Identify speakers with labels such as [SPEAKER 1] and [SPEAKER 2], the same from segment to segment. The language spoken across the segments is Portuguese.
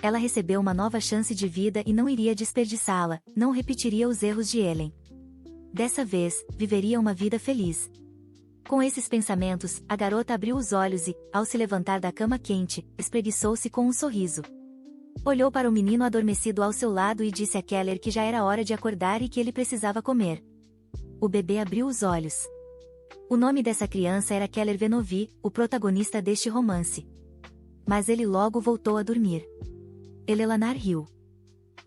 [SPEAKER 1] ela recebeu uma nova chance de vida e não iria desperdiçá-la, não repetiria os erros de Ellen. Dessa vez, viveria uma vida feliz. Com esses pensamentos, a garota abriu os olhos e, ao se levantar da cama quente, espreguiçou-se com um sorriso. Olhou para o menino adormecido ao seu lado e disse a Keller que já era hora de acordar e que ele precisava comer. O bebê abriu os olhos. O nome dessa criança era Keller Venovi, o protagonista deste romance. Mas ele logo voltou a dormir. Eleanor riu.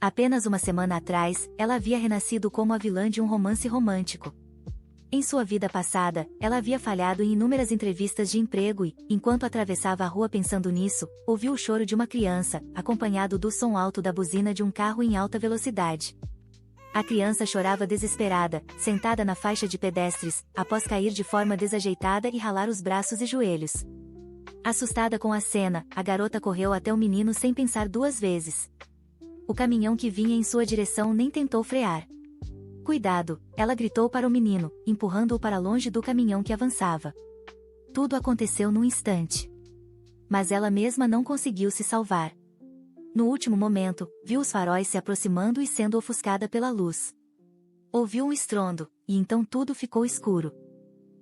[SPEAKER 1] Apenas uma semana atrás, ela havia renascido como a vilã de um romance romântico. Em sua vida passada, ela havia falhado em inúmeras entrevistas de emprego e, enquanto atravessava a rua pensando nisso, ouviu o choro de uma criança, acompanhado do som alto da buzina de um carro em alta velocidade. A criança chorava desesperada, sentada na faixa de pedestres, após cair de forma desajeitada e ralar os braços e joelhos. Assustada com a cena, a garota correu até o menino sem pensar duas vezes. O caminhão que vinha em sua direção nem tentou frear. Cuidado, ela gritou para o menino, empurrando-o para longe do caminhão que avançava. Tudo aconteceu num instante. Mas ela mesma não conseguiu se salvar. No último momento, viu os faróis se aproximando e sendo ofuscada pela luz. Ouviu um estrondo, e então tudo ficou escuro.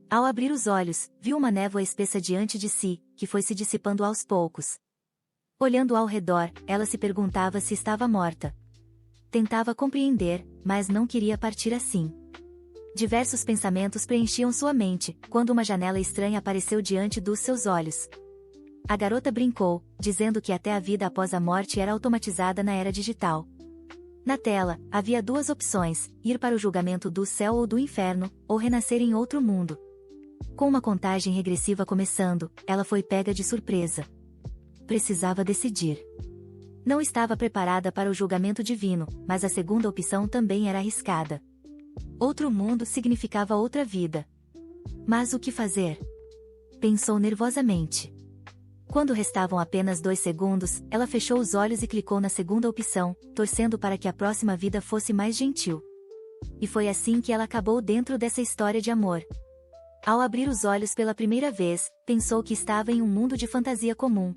[SPEAKER 1] Ao abrir os olhos, viu uma névoa espessa diante de si, que foi se dissipando aos poucos. Olhando ao redor, ela se perguntava se estava morta. Tentava compreender, mas não queria partir assim. Diversos pensamentos preenchiam sua mente, quando uma janela estranha apareceu diante dos seus olhos. A garota brincou, dizendo que até a vida após a morte era automatizada na era digital. Na tela, havia duas opções, ir para o julgamento do céu ou do inferno, ou renascer em outro mundo. Com uma contagem regressiva começando, ela foi pega de surpresa. Precisava decidir. Não estava preparada para o julgamento divino, mas a segunda opção também era arriscada. Outro mundo significava outra vida. Mas o que fazer? Pensou nervosamente. Quando restavam apenas 2 segundos, ela fechou os olhos e clicou na segunda opção, torcendo para que a próxima vida fosse mais gentil. E foi assim que ela acabou dentro dessa história de amor. Ao abrir os olhos pela primeira vez, pensou que estava em um mundo de fantasia comum.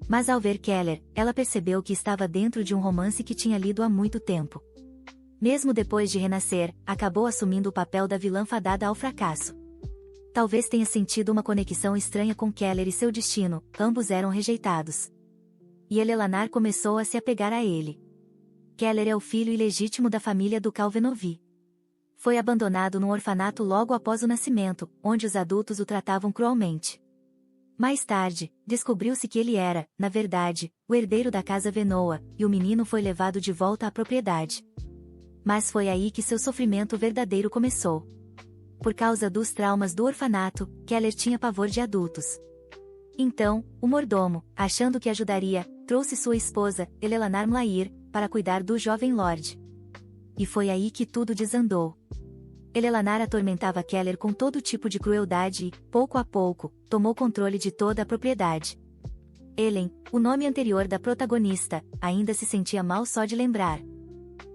[SPEAKER 1] Mas ao ver Keller, ela percebeu que estava dentro de um romance que tinha lido há muito tempo. Mesmo depois de renascer, acabou assumindo o papel da vilã fadada ao fracasso. Talvez tenha sentido uma conexão estranha com Keller e seu destino, ambos eram rejeitados. E Eleanor começou a se apegar a ele. Keller é o filho ilegítimo da família do Venovi. Foi abandonado num orfanato logo após o nascimento, onde os adultos o tratavam cruelmente. Mais tarde, descobriu-se que ele era, na verdade, o herdeiro da casa Venoa, e o menino foi levado de volta à propriedade. Mas foi aí que seu sofrimento verdadeiro começou. Por causa dos traumas do orfanato, Keller tinha pavor de adultos. Então, o mordomo, achando que ajudaria, trouxe sua esposa, Eleanor Mlair, para cuidar do jovem Lorde. E foi aí que tudo desandou. Eleanor atormentava Keller com todo tipo de crueldade e, pouco a pouco, tomou controle de toda a propriedade. Ellen, o nome anterior da protagonista, ainda se sentia mal só de lembrar.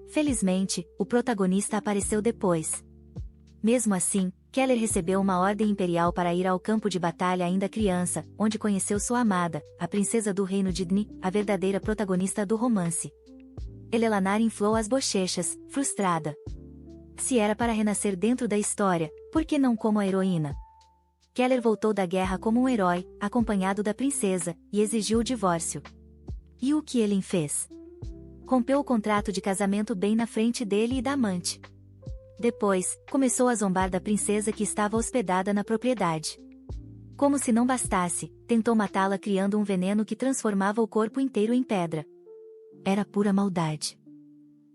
[SPEAKER 1] Felizmente, o protagonista apareceu depois. Mesmo assim, Keller recebeu uma ordem imperial para ir ao campo de batalha ainda criança, onde conheceu sua amada, a princesa do reino de Dni, a verdadeira protagonista do romance. Eleanor inflou as bochechas, frustrada. Se era para renascer dentro da história, por que não como a heroína? Keller voltou da guerra como um herói, acompanhado da princesa, e exigiu o divórcio. E o que Ellen fez? Rompeu o contrato de casamento bem na frente dele e da amante. Depois, começou a zombar da princesa que estava hospedada na propriedade. Como se não bastasse, tentou matá-la criando um veneno que transformava o corpo inteiro em pedra. Era pura maldade.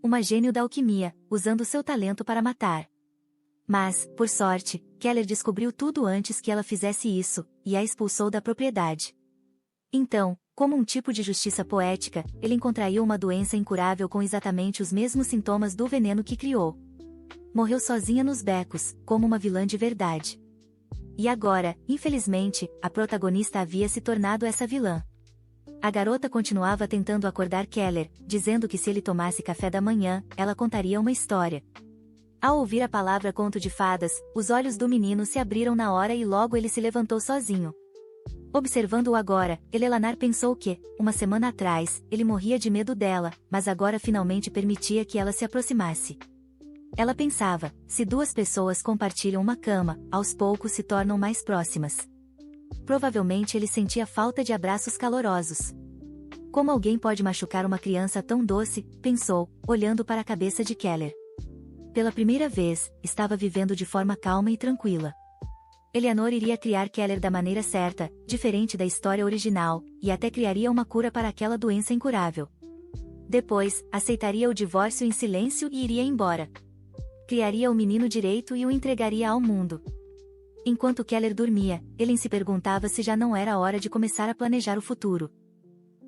[SPEAKER 1] Uma gênio da alquimia, usando seu talento para matar. Mas, por sorte, Keller descobriu tudo antes que ela fizesse isso, e a expulsou da propriedade. Então, como um tipo de justiça poética, ele contraiu uma doença incurável com exatamente os mesmos sintomas do veneno que criou. Morreu sozinha nos becos, como uma vilã de verdade. E agora, infelizmente, a protagonista havia se tornado essa vilã. A garota continuava tentando acordar Keller, dizendo que se ele tomasse café da manhã, ela contaria uma história. Ao ouvir a palavra conto de fadas, os olhos do menino se abriram na hora e logo ele se levantou sozinho. Observando-o agora, Elelanar pensou que, uma semana atrás, ele morria de medo dela, mas agora finalmente permitia que ela se aproximasse. Ela pensava, se duas pessoas compartilham uma cama, aos poucos se tornam mais próximas. Provavelmente ele sentia falta de abraços calorosos. Como alguém pode machucar uma criança tão doce, pensou, olhando para a cabeça de Keller. Pela primeira vez, estava vivendo de forma calma e tranquila. Eleanor iria criar Keller da maneira certa, diferente da história original, e até criaria uma cura para aquela doença incurável. Depois, aceitaria o divórcio em silêncio e iria embora. Criaria o menino direito e o entregaria ao mundo. Enquanto Keller dormia, Ellen se perguntava se já não era hora de começar a planejar o futuro.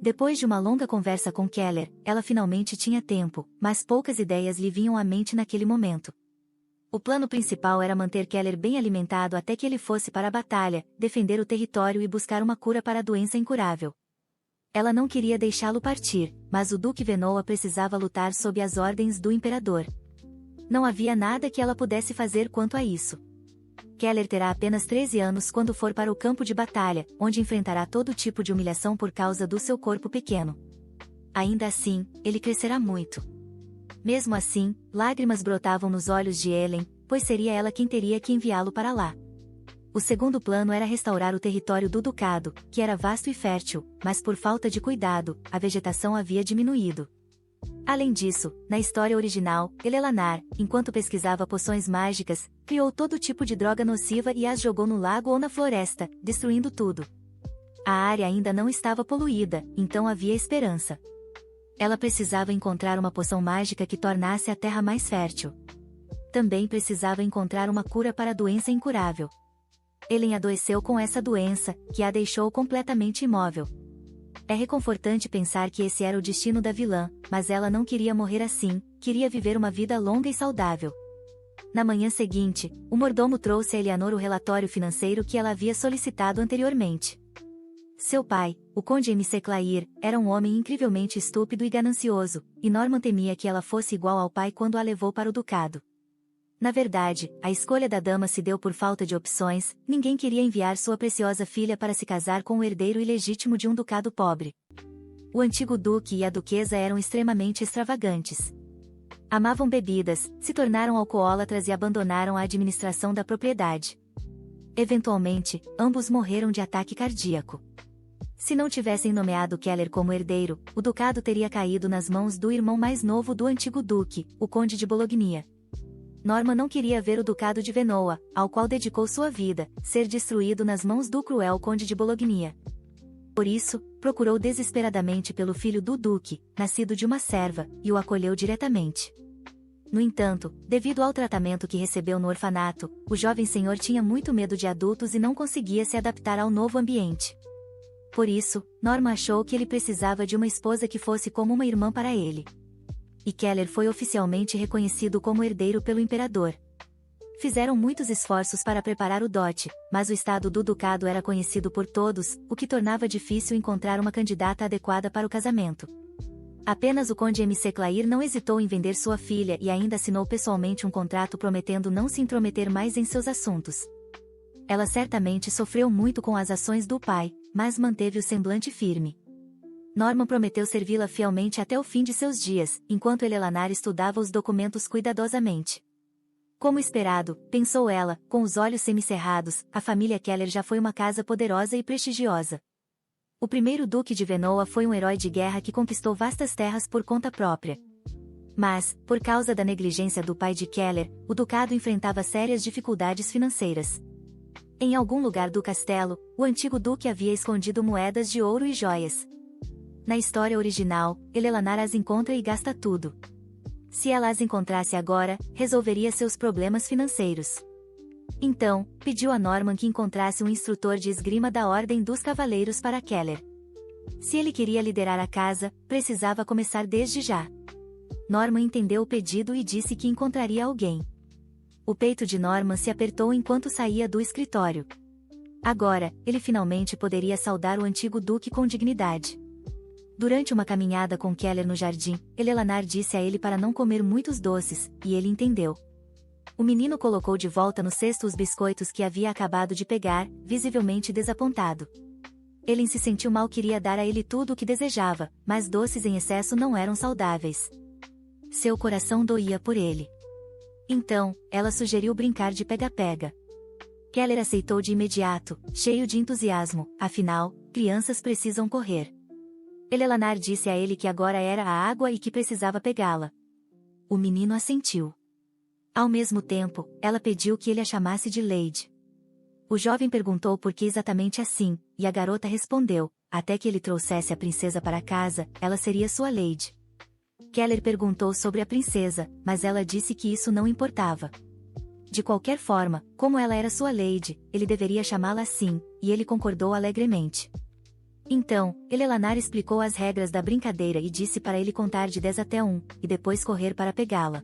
[SPEAKER 1] Depois de uma longa conversa com Keller, ela finalmente tinha tempo, mas poucas ideias lhe vinham à mente naquele momento. O plano principal era manter Keller bem alimentado até que ele fosse para a batalha, defender o território e buscar uma cura para a doença incurável. Ela não queria deixá-lo partir, mas o Duque Venoa precisava lutar sob as ordens do imperador. Não havia nada que ela pudesse fazer quanto a isso. Keller terá apenas 13 anos quando for para o campo de batalha, onde enfrentará todo tipo de humilhação por causa do seu corpo pequeno. Ainda assim, ele crescerá muito. Mesmo assim, lágrimas brotavam nos olhos de Ellen, pois seria ela quem teria que enviá-lo para lá. O segundo plano era restaurar o território do ducado, que era vasto e fértil, mas por falta de cuidado, a vegetação havia diminuído. Além disso, na história original, Elelanar, enquanto pesquisava poções mágicas, criou todo tipo de droga nociva e as jogou no lago ou na floresta, destruindo tudo. A área ainda não estava poluída, então havia esperança. Ela precisava encontrar uma poção mágica que tornasse a terra mais fértil. Também precisava encontrar uma cura para a doença incurável. Ellen adoeceu com essa doença, que a deixou completamente imóvel. É reconfortante pensar que esse era o destino da vilã, mas ela não queria morrer assim, queria viver uma vida longa e saudável. Na manhã seguinte, o mordomo trouxe a Eleanor o relatório financeiro que ela havia solicitado anteriormente. Seu pai, o conde M.C. Clair, era um homem incrivelmente estúpido e ganancioso, e Norman temia que ela fosse igual ao pai quando a levou para o ducado. Na verdade, a escolha da dama se deu por falta de opções, ninguém queria enviar sua preciosa filha para se casar com o herdeiro ilegítimo de um ducado pobre. O antigo duque e a duquesa eram extremamente extravagantes. Amavam bebidas, se tornaram alcoólatras e abandonaram a administração da propriedade. Eventualmente, ambos morreram de ataque cardíaco. Se não tivessem nomeado Keller como herdeiro, o ducado teria caído nas mãos do irmão mais novo do antigo duque, o conde de Bologna. Norman não queria ver o ducado de Venoa, ao qual dedicou sua vida, ser destruído nas mãos do cruel conde de Bologna. Por isso, procurou desesperadamente pelo filho do duque, nascido de uma serva, e o acolheu diretamente. No entanto, devido ao tratamento que recebeu no orfanato, o jovem senhor tinha muito medo de adultos e não conseguia se adaptar ao novo ambiente. Por isso, Norman achou que ele precisava de uma esposa que fosse como uma irmã para ele. E Keller foi oficialmente reconhecido como herdeiro pelo imperador. Fizeram muitos esforços para preparar o dote, mas o estado do ducado era conhecido por todos, o que tornava difícil encontrar uma candidata adequada para o casamento. Apenas o conde M.C. Clair não hesitou em vender sua filha e ainda assinou pessoalmente um contrato prometendo não se intrometer mais em seus assuntos. Ela certamente sofreu muito com as ações do pai, mas manteve o semblante firme. Norman prometeu servi-la fielmente até o fim de seus dias, enquanto Elelanar estudava os documentos cuidadosamente. Como esperado, pensou ela, com os olhos semicerrados, a família Keller já foi uma casa poderosa e prestigiosa. O primeiro duque de Venoa foi um herói de guerra que conquistou vastas terras por conta própria. Mas, por causa da negligência do pai de Keller, o ducado enfrentava sérias dificuldades financeiras. Em algum lugar do castelo, o antigo duque havia escondido moedas de ouro e joias. Na história original, Elelanar as encontra e gasta tudo. Se ela as encontrasse agora, resolveria seus problemas financeiros. Então, pediu a Norman que encontrasse um instrutor de esgrima da Ordem dos Cavaleiros para Keller. Se ele queria liderar a casa, precisava começar desde já. Norman entendeu o pedido e disse que encontraria alguém. O peito de Norman se apertou enquanto saía do escritório. Agora, ele finalmente poderia saudar o antigo duque com dignidade. Durante uma caminhada com Keller no jardim, Elelanar disse a ele para não comer muitos doces, e ele entendeu. O menino colocou de volta no cesto os biscoitos que havia acabado de pegar, visivelmente desapontado. Ellen se sentiu mal, queria dar a ele tudo o que desejava, mas doces em excesso não eram saudáveis. Seu coração doía por ele. Então, ela sugeriu brincar de pega-pega. Keller aceitou de imediato, cheio de entusiasmo, afinal, crianças precisam correr. Eleanor disse a ele que agora era a água e que precisava pegá-la. O menino assentiu. Ao mesmo tempo, ela pediu que ele a chamasse de Lady. O jovem perguntou por que exatamente assim, e a garota respondeu, até que ele trouxesse a princesa para casa, ela seria sua Lady. Keller perguntou sobre a princesa, mas ela disse que isso não importava. De qualquer forma, como ela era sua Lady, ele deveria chamá-la assim, e ele concordou alegremente. Então, Eleanor explicou as regras da brincadeira e disse para ele contar de 10 até 1, e depois correr para pegá-la.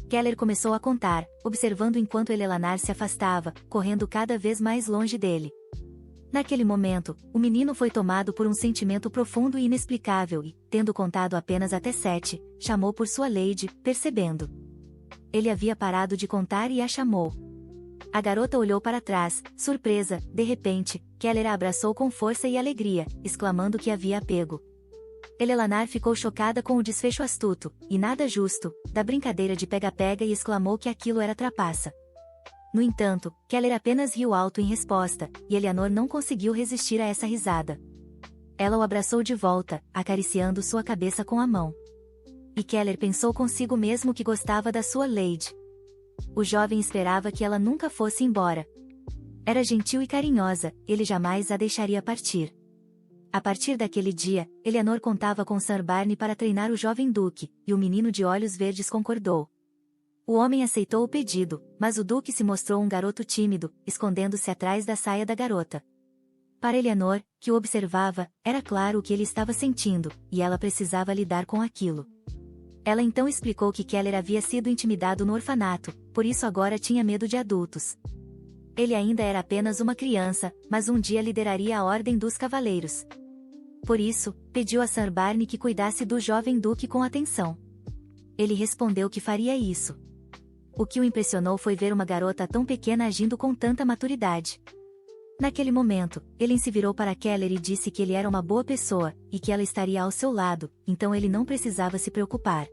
[SPEAKER 1] Keller começou a contar, observando enquanto Eleanor se afastava, correndo cada vez mais longe dele. Naquele momento, o menino foi tomado por um sentimento profundo e inexplicável e, tendo contado apenas até 7, chamou por sua Lady, percebendo. Ele havia parado de contar e a chamou. A garota olhou para trás, surpresa. De repente, Keller a abraçou com força e alegria, exclamando que havia pego. Eleanor ficou chocada com o desfecho astuto, e nada justo, da brincadeira de pega-pega e exclamou que aquilo era trapaça. No entanto, Keller apenas riu alto em resposta, e Eleanor não conseguiu resistir a essa risada. Ela o abraçou de volta, acariciando sua cabeça com a mão. E Keller pensou consigo mesmo que gostava da sua Lady. O jovem esperava que ela nunca fosse embora. Era gentil e carinhosa, ele jamais a deixaria partir. A partir daquele dia, Eleanor contava com Sir Barney para treinar o jovem duque, e o menino de olhos verdes concordou. O homem aceitou o pedido, mas o duque se mostrou um garoto tímido, escondendo-se atrás da saia da garota. Para Eleanor, que o observava, era claro o que ele estava sentindo, e ela precisava lidar com aquilo. Ela então explicou que Keller havia sido intimidado no orfanato, por isso agora tinha medo de adultos. Ele ainda era apenas uma criança, mas um dia lideraria a Ordem dos Cavaleiros. Por isso, pediu a Sir Barney que cuidasse do jovem duque com atenção. Ele respondeu que faria isso. O que o impressionou foi ver uma garota tão pequena agindo com tanta maturidade. Naquele momento, ele se virou para Keller e disse que ele era uma boa pessoa, e que ela estaria ao seu lado, então ele não precisava se preocupar.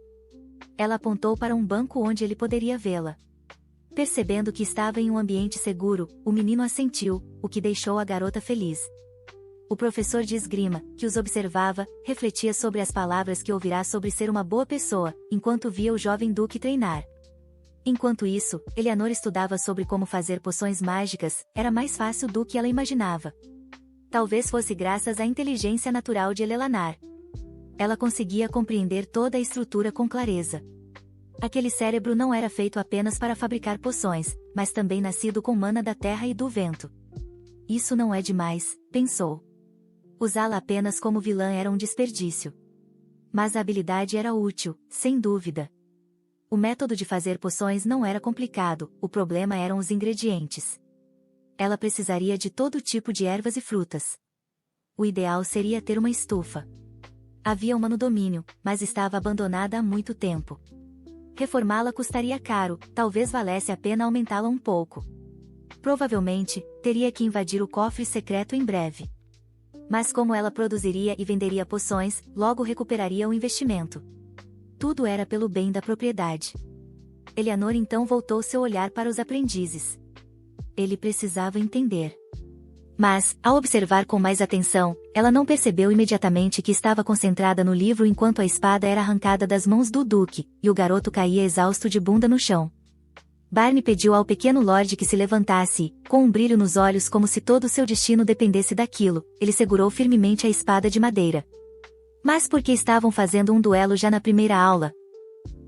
[SPEAKER 1] Ela apontou para um banco onde ele poderia vê-la. Percebendo que estava em um ambiente seguro, o menino assentiu, o que deixou a garota feliz. O professor de esgrima, que os observava, refletia sobre as palavras que ouvirá sobre ser uma boa pessoa, enquanto via o jovem duque treinar. Enquanto isso, Eleanor estudava sobre como fazer poções mágicas, era mais fácil do que ela imaginava. Talvez fosse graças à inteligência natural de Eleanor. Ela conseguia compreender toda a estrutura com clareza. Aquele cérebro não era feito apenas para fabricar poções, mas também nascido com mana da terra e do vento. Isso não é demais, pensou. Usá-la apenas como vilã era um desperdício. Mas a habilidade era útil, sem dúvida. O método de fazer poções não era complicado, o problema eram os ingredientes. Ela precisaria de todo tipo de ervas e frutas. O ideal seria ter uma estufa. Havia uma no domínio, mas estava abandonada há muito tempo. Reformá-la custaria caro, talvez valesse a pena aumentá-la um pouco. Provavelmente, teria que invadir o cofre secreto em breve. Mas como ela produziria e venderia poções, logo recuperaria o investimento. Tudo era pelo bem da propriedade. Eleanor então voltou seu olhar para os aprendizes. Ele precisava entender. Mas, ao observar com mais atenção, ela não percebeu imediatamente que estava concentrada no livro enquanto a espada era arrancada das mãos do duque, e o garoto caía exausto de bunda no chão. Barney pediu ao pequeno Lorde que se levantasse e, com um brilho nos olhos como se todo seu destino dependesse daquilo, ele segurou firmemente a espada de madeira. Mas por que estavam fazendo um duelo já na primeira aula?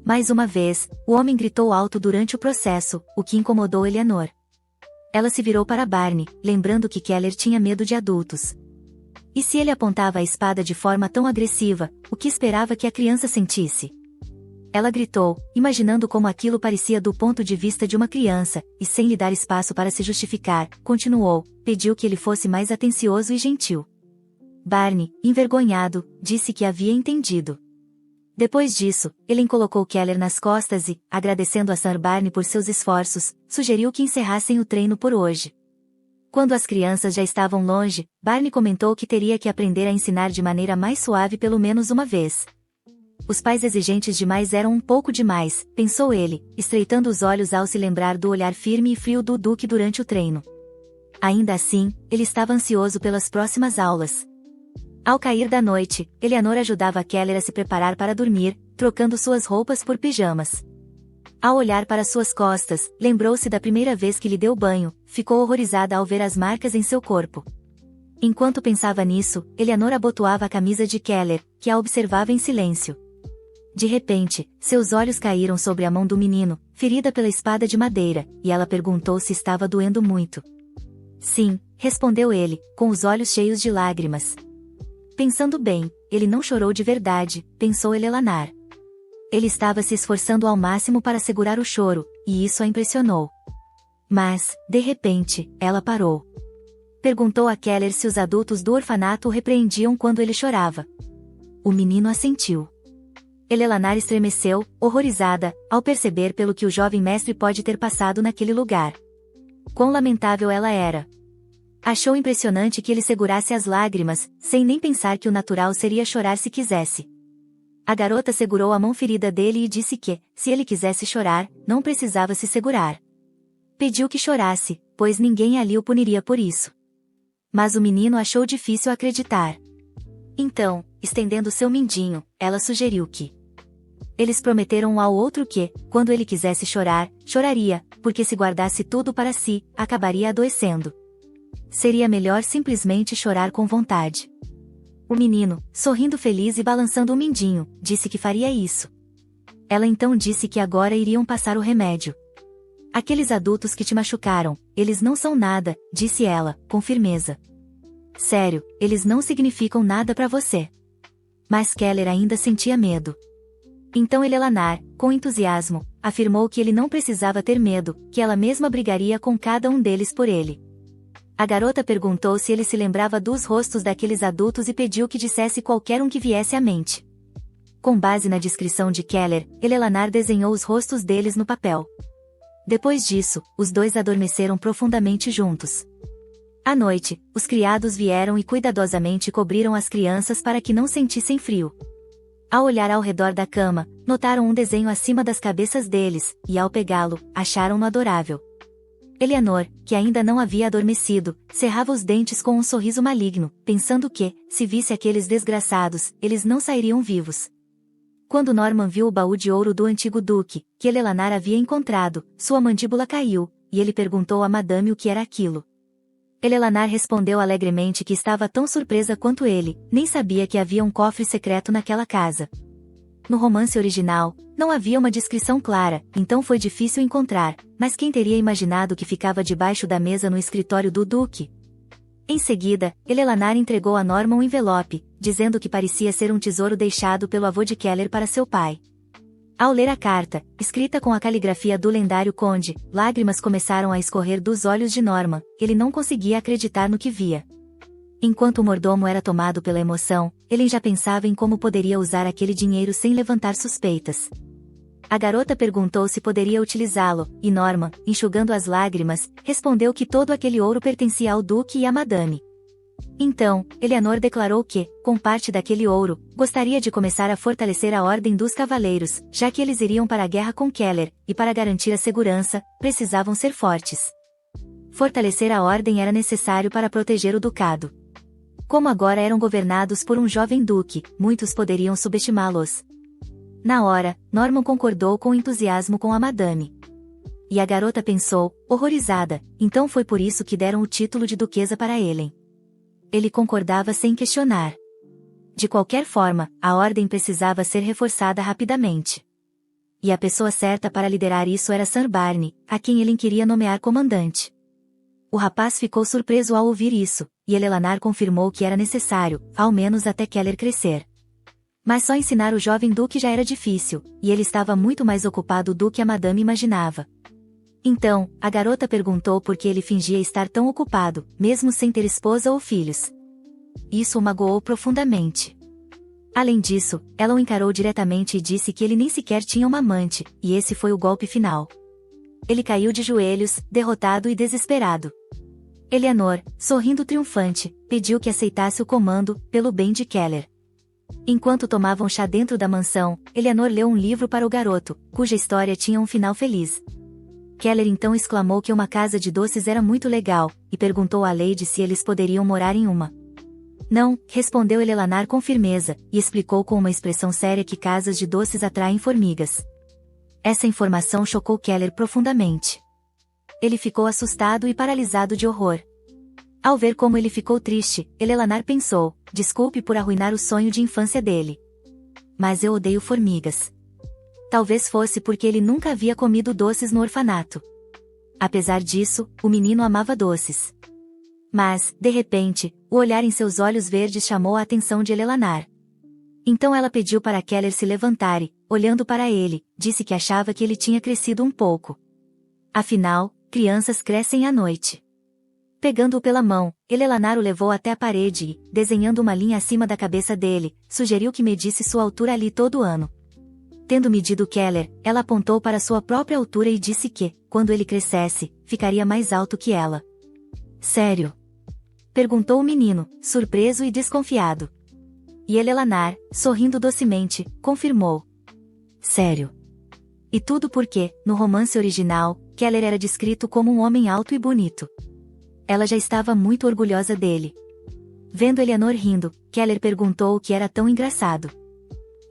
[SPEAKER 1] Mais uma vez, o homem gritou alto durante o processo, o que incomodou Eleanor. Ela se virou para Barney, lembrando que Keller tinha medo de adultos. E se ele apontava a espada de forma tão agressiva, o que esperava que a criança sentisse? Ela gritou, imaginando como aquilo parecia do ponto de vista de uma criança, e sem lhe dar espaço para se justificar, continuou, pediu que ele fosse mais atencioso e gentil. Barney, envergonhado, disse que havia entendido. Depois disso, ele colocou Keller nas costas e, agradecendo a Sir Barney por seus esforços, sugeriu que encerrassem o treino por hoje. Quando as crianças já estavam longe, Barney comentou que teria que aprender a ensinar de maneira mais suave pelo menos uma vez. Os pais exigentes demais eram um pouco demais, pensou ele, estreitando os olhos ao se lembrar do olhar firme e frio do Duque durante o treino. Ainda assim, ele estava ansioso pelas próximas aulas. Ao cair da noite, Eleanor ajudava Keller a se preparar para dormir, trocando suas roupas por pijamas. Ao olhar para suas costas, lembrou-se da primeira vez que lhe deu banho, ficou horrorizada ao ver as marcas em seu corpo. Enquanto pensava nisso, Eleanor abotoava a camisa de Keller, que a observava em silêncio. De repente, seus olhos caíram sobre a mão do menino, ferida pela espada de madeira, e ela perguntou se estava doendo muito. Sim, respondeu ele, com os olhos cheios de lágrimas. Pensando bem, ele não chorou de verdade, pensou Eleanor. Ele estava se esforçando ao máximo para segurar o choro, e isso a impressionou. Mas, de repente, ela parou. Perguntou a Keller se os adultos do orfanato o repreendiam quando ele chorava. O menino assentiu. Eleanor estremeceu, horrorizada, ao perceber pelo que o jovem mestre pode ter passado naquele lugar. Quão lamentável ela era. Achou impressionante que ele segurasse as lágrimas, sem nem pensar que o natural seria chorar se quisesse. A garota segurou a mão ferida dele e disse que, se ele quisesse chorar, não precisava se segurar. Pediu que chorasse, pois ninguém ali o puniria por isso. Mas o menino achou difícil acreditar. Então, estendendo seu mindinho, ela sugeriu que eles prometeram um ao outro que, quando ele quisesse chorar, choraria, porque se guardasse tudo para si, acabaria adoecendo. Seria melhor simplesmente chorar com vontade. O menino, sorrindo feliz e balançando o mindinho, disse que faria isso. Ela então disse que agora iriam passar o remédio. Aqueles adultos que te machucaram, eles não são nada, disse ela, com firmeza. Sério, eles não significam nada para você. Mas Keller ainda sentia medo. Então Eleanor, com entusiasmo, afirmou que ele não precisava ter medo, que ela mesma brigaria com cada um deles por ele. A garota perguntou se ele se lembrava dos rostos daqueles adultos e pediu que dissesse qualquer um que viesse à mente. Com base na descrição de Keller, Eleanor desenhou os rostos deles no papel. Depois disso, os dois adormeceram profundamente juntos. À noite, os criados vieram e cuidadosamente cobriram as crianças para que não sentissem frio. Ao olhar ao redor da cama, notaram um desenho acima das cabeças deles, e ao pegá-lo, acharam-no adorável. Eleanor, que ainda não havia adormecido, cerrava os dentes com um sorriso maligno, pensando que, se visse aqueles desgraçados, eles não sairiam vivos. Quando Norman viu o baú de ouro do antigo duque, que Eleanor havia encontrado, sua mandíbula caiu, e ele perguntou a Madame o que era aquilo. Eleanor respondeu alegremente que estava tão surpresa quanto ele, nem sabia que havia um cofre secreto naquela casa. No romance original, não havia uma descrição clara, então foi difícil encontrar, mas quem teria imaginado que ficava debaixo da mesa no escritório do Duque? Em seguida, Eleanor entregou a Norman um envelope, dizendo que parecia ser um tesouro deixado pelo avô de Keller para seu pai. Ao ler a carta, escrita com a caligrafia do lendário conde, lágrimas começaram a escorrer dos olhos de Norman, ele não conseguia acreditar no que via. Enquanto o mordomo era tomado pela emoção, ele já pensava em como poderia usar aquele dinheiro sem levantar suspeitas. A garota perguntou se poderia utilizá-lo, e Norman, enxugando as lágrimas, respondeu que todo aquele ouro pertencia ao duque e à madame. Então, Eleanor declarou que, com parte daquele ouro, gostaria de começar a fortalecer a Ordem dos Cavaleiros, já que eles iriam para a guerra com Keller, e para garantir a segurança, precisavam ser fortes. Fortalecer a Ordem era necessário para proteger o ducado. Como agora eram governados por um jovem duque, muitos poderiam subestimá-los. Na hora, Norman concordou com entusiasmo com a madame. E a garota pensou, horrorizada, então foi por isso que deram o título de duquesa para Helen. Ele concordava sem questionar. De qualquer forma, a ordem precisava ser reforçada rapidamente. E a pessoa certa para liderar isso era Sir Barney, a quem ele queria nomear comandante. O rapaz ficou surpreso ao ouvir isso, e Eleanor confirmou que era necessário, ao menos até Keller crescer. Mas só ensinar o jovem duque já era difícil, e ele estava muito mais ocupado do que a madame imaginava. Então, a garota perguntou por que ele fingia estar tão ocupado, mesmo sem ter esposa ou filhos. Isso o magoou profundamente. Além disso, ela o encarou diretamente e disse que ele nem sequer tinha uma amante, e esse foi o golpe final. Ele caiu de joelhos, derrotado e desesperado. Eleanor, sorrindo triunfante, pediu que aceitasse o comando, pelo bem de Keller. Enquanto tomavam chá dentro da mansão, Eleanor leu um livro para o garoto, cuja história tinha um final feliz. Keller então exclamou que uma casa de doces era muito legal, e perguntou a Lady se eles poderiam morar em uma. Não, respondeu Eleanor com firmeza, e explicou com uma expressão séria que casas de doces atraem formigas. Essa informação chocou Keller profundamente. Ele ficou assustado e paralisado de horror. Ao ver como ele ficou triste, Eleanor pensou, desculpe por arruinar o sonho de infância dele. Mas eu odeio formigas. Talvez fosse porque ele nunca havia comido doces no orfanato. Apesar disso, o menino amava doces. Mas, de repente, o olhar em seus olhos verdes chamou a atenção de Eleanor. Então ela pediu para Keller se levantar e, olhando para ele, disse que achava que ele tinha crescido um pouco. Afinal, crianças crescem à noite. Pegando-o pela mão, Eleanor o levou até a parede e, desenhando uma linha acima da cabeça dele, sugeriu que medisse sua altura ali todo ano. Tendo medido Keller, ela apontou para sua própria altura e disse que, quando ele crescesse, ficaria mais alto que ela. Sério? Perguntou o menino, surpreso e desconfiado. E Eleanor, sorrindo docemente, confirmou. Sério. E tudo porque, no romance original, Keller era descrito como um homem alto e bonito. Ela já estava muito orgulhosa dele. Vendo Eleanor rindo, Keller perguntou o que era tão engraçado.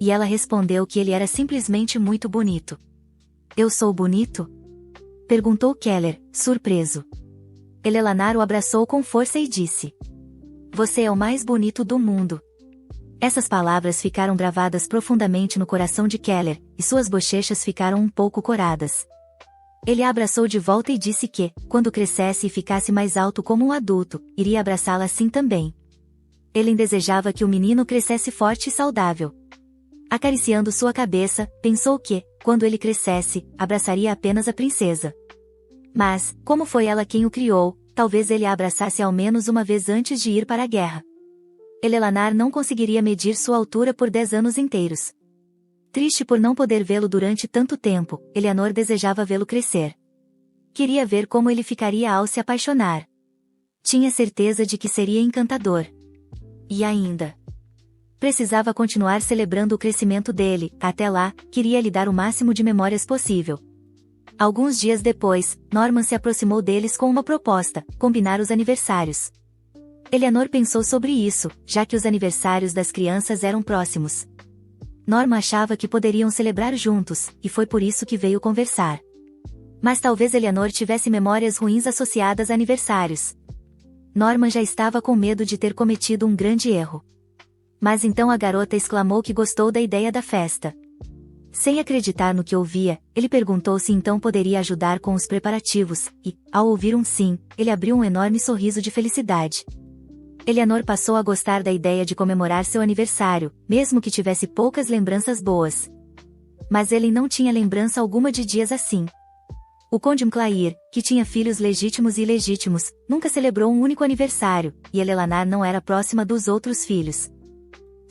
[SPEAKER 1] E ela respondeu que ele era simplesmente muito bonito. Eu sou bonito? Perguntou Keller, surpreso. Eleanor o abraçou com força e disse. Você é o mais bonito do mundo. Essas palavras ficaram gravadas profundamente no coração de Keller, e suas bochechas ficaram um pouco coradas. Ele a abraçou de volta e disse que, quando crescesse e ficasse mais alto como um adulto, iria abraçá-la assim também. Ele desejava que o menino crescesse forte e saudável. Acariciando sua cabeça, pensou que, quando ele crescesse, abraçaria apenas a princesa. Mas, como foi ela quem o criou, talvez ele a abraçasse ao menos uma vez antes de ir para a guerra. Eleanor não conseguiria medir sua altura por 10 anos inteiros. Triste por não poder vê-lo durante tanto tempo, Eleanor desejava vê-lo crescer. Queria ver como ele ficaria ao se apaixonar. Tinha certeza de que seria encantador. E ainda, precisava continuar celebrando o crescimento dele, até lá, queria lhe dar o máximo de memórias possível. Alguns dias depois, Norman se aproximou deles com uma proposta, combinar os aniversários. Eleanor pensou sobre isso, já que os aniversários das crianças eram próximos. Norman achava que poderiam celebrar juntos, e foi por isso que veio conversar. Mas talvez Eleanor tivesse memórias ruins associadas a aniversários. Norman já estava com medo de ter cometido um grande erro. Mas então a garota exclamou que gostou da ideia da festa. Sem acreditar no que ouvia, ele perguntou se então poderia ajudar com os preparativos, e, ao ouvir um sim, ele abriu um enorme sorriso de felicidade. Eleanor passou a gostar da ideia de comemorar seu aniversário, mesmo que tivesse poucas lembranças boas. Mas ele não tinha lembrança alguma de dias assim. O Conde Clair, que tinha filhos legítimos e ilegítimos, nunca celebrou um único aniversário, e Eleanor não era próxima dos outros filhos.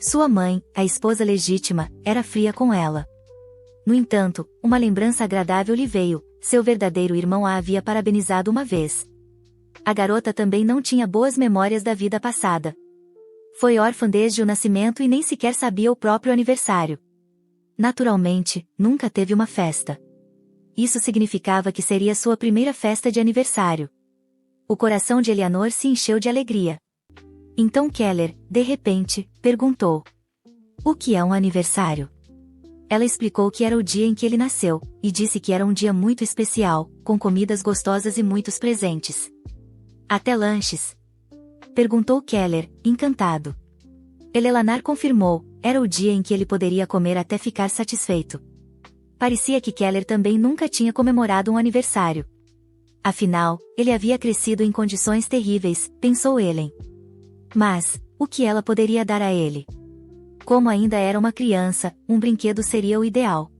[SPEAKER 1] Sua mãe, a esposa legítima, era fria com ela. No entanto, uma lembrança agradável lhe veio, seu verdadeiro irmão a havia parabenizado uma vez. A garota também não tinha boas memórias da vida passada. Foi órfã desde o nascimento e nem sequer sabia o próprio aniversário. Naturalmente, nunca teve uma festa. Isso significava que seria sua primeira festa de aniversário. O coração de Eleanor se encheu de alegria. Então Keller, de repente, perguntou: o que é um aniversário? Ela explicou que era o dia em que ele nasceu, e disse que era um dia muito especial, com comidas gostosas e muitos presentes. Até lanches? Perguntou Keller, encantado. Eleanor confirmou, era o dia em que ele poderia comer até ficar satisfeito. Parecia que Keller também nunca tinha comemorado um aniversário. Afinal, ele havia crescido em condições terríveis, pensou Ellen. Mas, o que ela poderia dar a ele? Como ainda era uma criança, um brinquedo seria o ideal.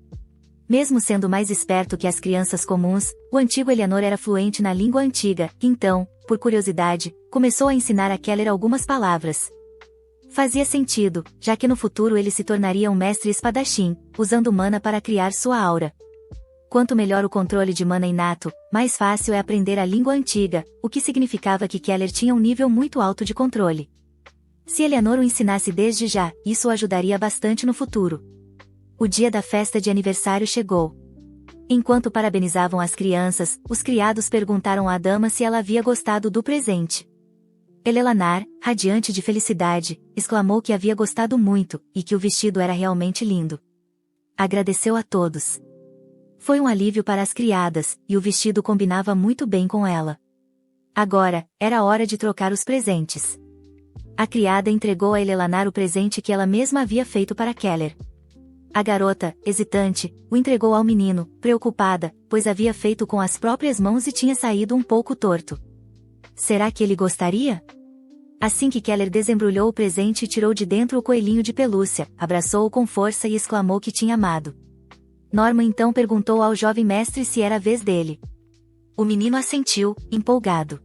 [SPEAKER 1] Mesmo sendo mais esperto que as crianças comuns, o antigo Eleanor era fluente na língua antiga, então, por curiosidade, começou a ensinar a Keller algumas palavras. Fazia sentido, já que no futuro ele se tornaria um mestre espadachim, usando mana para criar sua aura. Quanto melhor o controle de mana inato, mais fácil é aprender a língua antiga, o que significava que Keller tinha um nível muito alto de controle. Se Eleanor o ensinasse desde já, isso o ajudaria bastante no futuro. O dia da festa de aniversário chegou. Enquanto parabenizavam as crianças, os criados perguntaram à dama se ela havia gostado do presente. Eleanor, radiante de felicidade, exclamou que havia gostado muito, e que o vestido era realmente lindo. Agradeceu a todos. Foi um alívio para as criadas, e o vestido combinava muito bem com ela. Agora, era hora de trocar os presentes. A criada entregou a Eleanor o presente que ela mesma havia feito para Keller. A garota, hesitante, o entregou ao menino, preocupada, pois havia feito com as próprias mãos e tinha saído um pouco torto. Será que ele gostaria? Assim que Keller desembrulhou o presente e tirou de dentro o coelhinho de pelúcia, abraçou-o com força e exclamou que tinha amado. Norman então perguntou ao jovem mestre se era a vez dele. O menino assentiu, empolgado.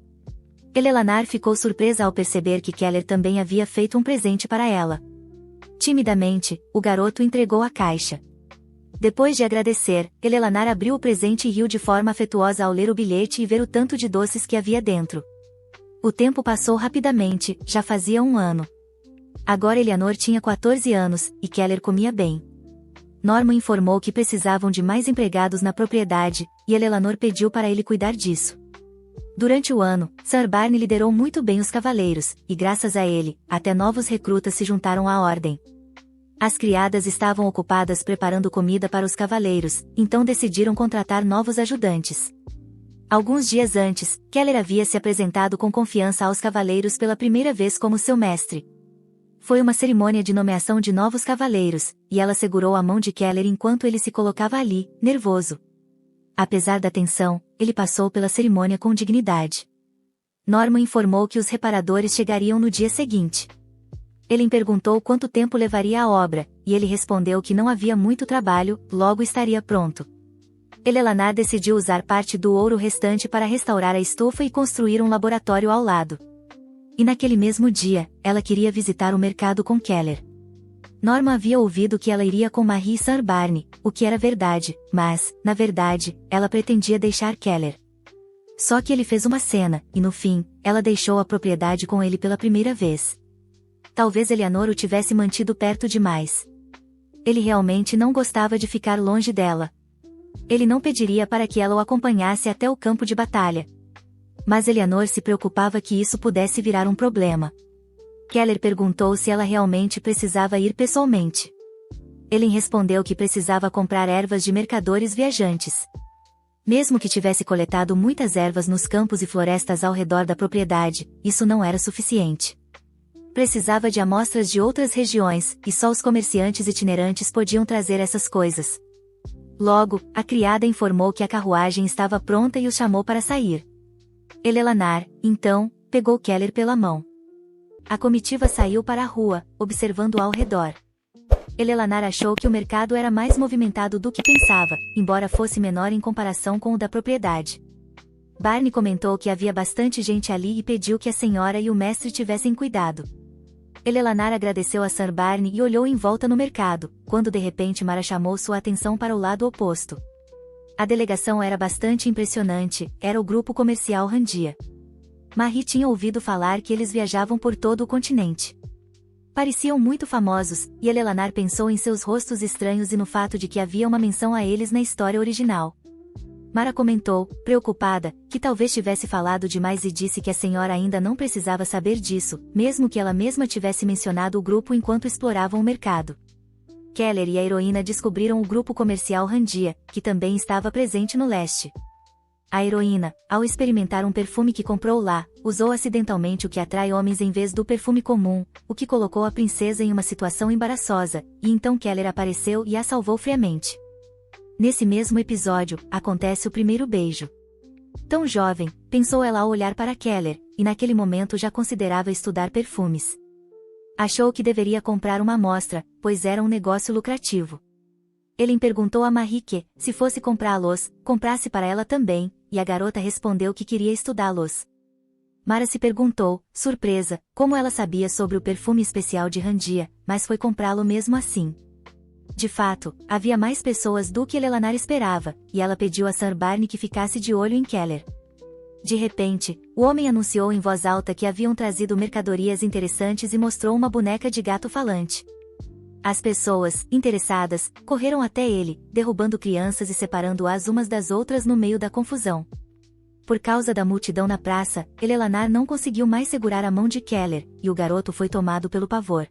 [SPEAKER 1] Eleanor ficou surpresa ao perceber que Keller também havia feito um presente para ela. Timidamente, o garoto entregou a caixa. Depois de agradecer, Eleanor abriu o presente e riu de forma afetuosa ao ler o bilhete e ver o tanto de doces que havia dentro. O tempo passou rapidamente, já fazia 1 ano. Agora Eleanor tinha 14 anos, e Keller comia bem. Norman informou que precisavam de mais empregados na propriedade, e Eleanor pediu para ele cuidar disso. Durante o ano, Sir Barney liderou muito bem os cavaleiros, e graças a ele, até novos recrutas se juntaram à ordem. As criadas estavam ocupadas preparando comida para os cavaleiros, então decidiram contratar novos ajudantes. Alguns dias antes, Keller havia se apresentado com confiança aos cavaleiros pela primeira vez como seu mestre. Foi uma cerimônia de nomeação de novos cavaleiros, e ela segurou a mão de Keller enquanto ele se colocava ali, nervoso. Apesar da tensão, ele passou pela cerimônia com dignidade. Norman informou que os reparadores chegariam no dia seguinte. Ele perguntou quanto tempo levaria a obra, e ele respondeu que não havia muito trabalho, logo estaria pronto. Eleanor decidiu usar parte do ouro restante para restaurar a estufa e construir um laboratório ao lado. E naquele mesmo dia, ela queria visitar o mercado com Keller. Norman havia ouvido que ela iria com Marie e Sir Barney, o que era verdade, mas, na verdade, ela pretendia deixar Keller. Só que ele fez uma cena, e no fim, ela deixou a propriedade com ele pela primeira vez. Talvez Eleanor o tivesse mantido perto demais. Ele realmente não gostava de ficar longe dela. Ele não pediria para que ela o acompanhasse até o campo de batalha. Mas Eleanor se preocupava que isso pudesse virar um problema. Keller perguntou se ela realmente precisava ir pessoalmente. Ele respondeu que precisava comprar ervas de mercadores viajantes. Mesmo que tivesse coletado muitas ervas nos campos e florestas ao redor da propriedade, isso não era suficiente. Precisava de amostras de outras regiões, e só os comerciantes itinerantes podiam trazer essas coisas. Logo, a criada informou que a carruagem estava pronta e o chamou para sair. Eleanor, então, pegou Keller pela mão. A comitiva saiu para a rua, observando ao redor. Eleanor achou que o mercado era mais movimentado do que pensava, embora fosse menor em comparação com o da propriedade. Barney comentou que havia bastante gente ali e pediu que a senhora e o mestre tivessem cuidado. Eleanor agradeceu a Sir Barney e olhou em volta no mercado, quando de repente Mara chamou sua atenção para o lado oposto. A delegação era bastante impressionante, era o grupo comercial Randia. Marie tinha ouvido falar que eles viajavam por todo o continente. Pareciam muito famosos, e Eleanor pensou em seus rostos estranhos e no fato de que havia uma menção a eles na história original. Mara comentou, preocupada, que talvez tivesse falado demais e disse que a senhora ainda não precisava saber disso, mesmo que ela mesma tivesse mencionado o grupo enquanto exploravam o mercado. Keller e a heroína descobriram o grupo comercial Randia, que também estava presente no leste. A heroína, ao experimentar um perfume que comprou lá, usou acidentalmente o que atrai homens em vez do perfume comum, o que colocou a princesa em uma situação embaraçosa, e então Keller apareceu e a salvou friamente. Nesse mesmo episódio, acontece o primeiro beijo. Tão jovem, pensou ela ao olhar para Keller, e naquele momento já considerava estudar perfumes. Achou que deveria comprar uma amostra, pois era um negócio lucrativo. Ele perguntou a Marie que, se fosse comprá-los, comprasse para ela também, e a garota respondeu que queria estudá-los. Mara se perguntou, surpresa, como ela sabia sobre o perfume especial de Randia, mas foi comprá-lo mesmo assim. De fato, havia mais pessoas do que Eleanor esperava, e ela pediu a Sir Barney que ficasse de olho em Keller. De repente, o homem anunciou em voz alta que haviam trazido mercadorias interessantes e mostrou uma boneca de gato falante. As pessoas, interessadas, correram até ele, derrubando crianças e separando-as umas das outras no meio da confusão. Por causa da multidão na praça, Eleanor não conseguiu mais segurar a mão de Keller, e o garoto foi tomado pelo pavor.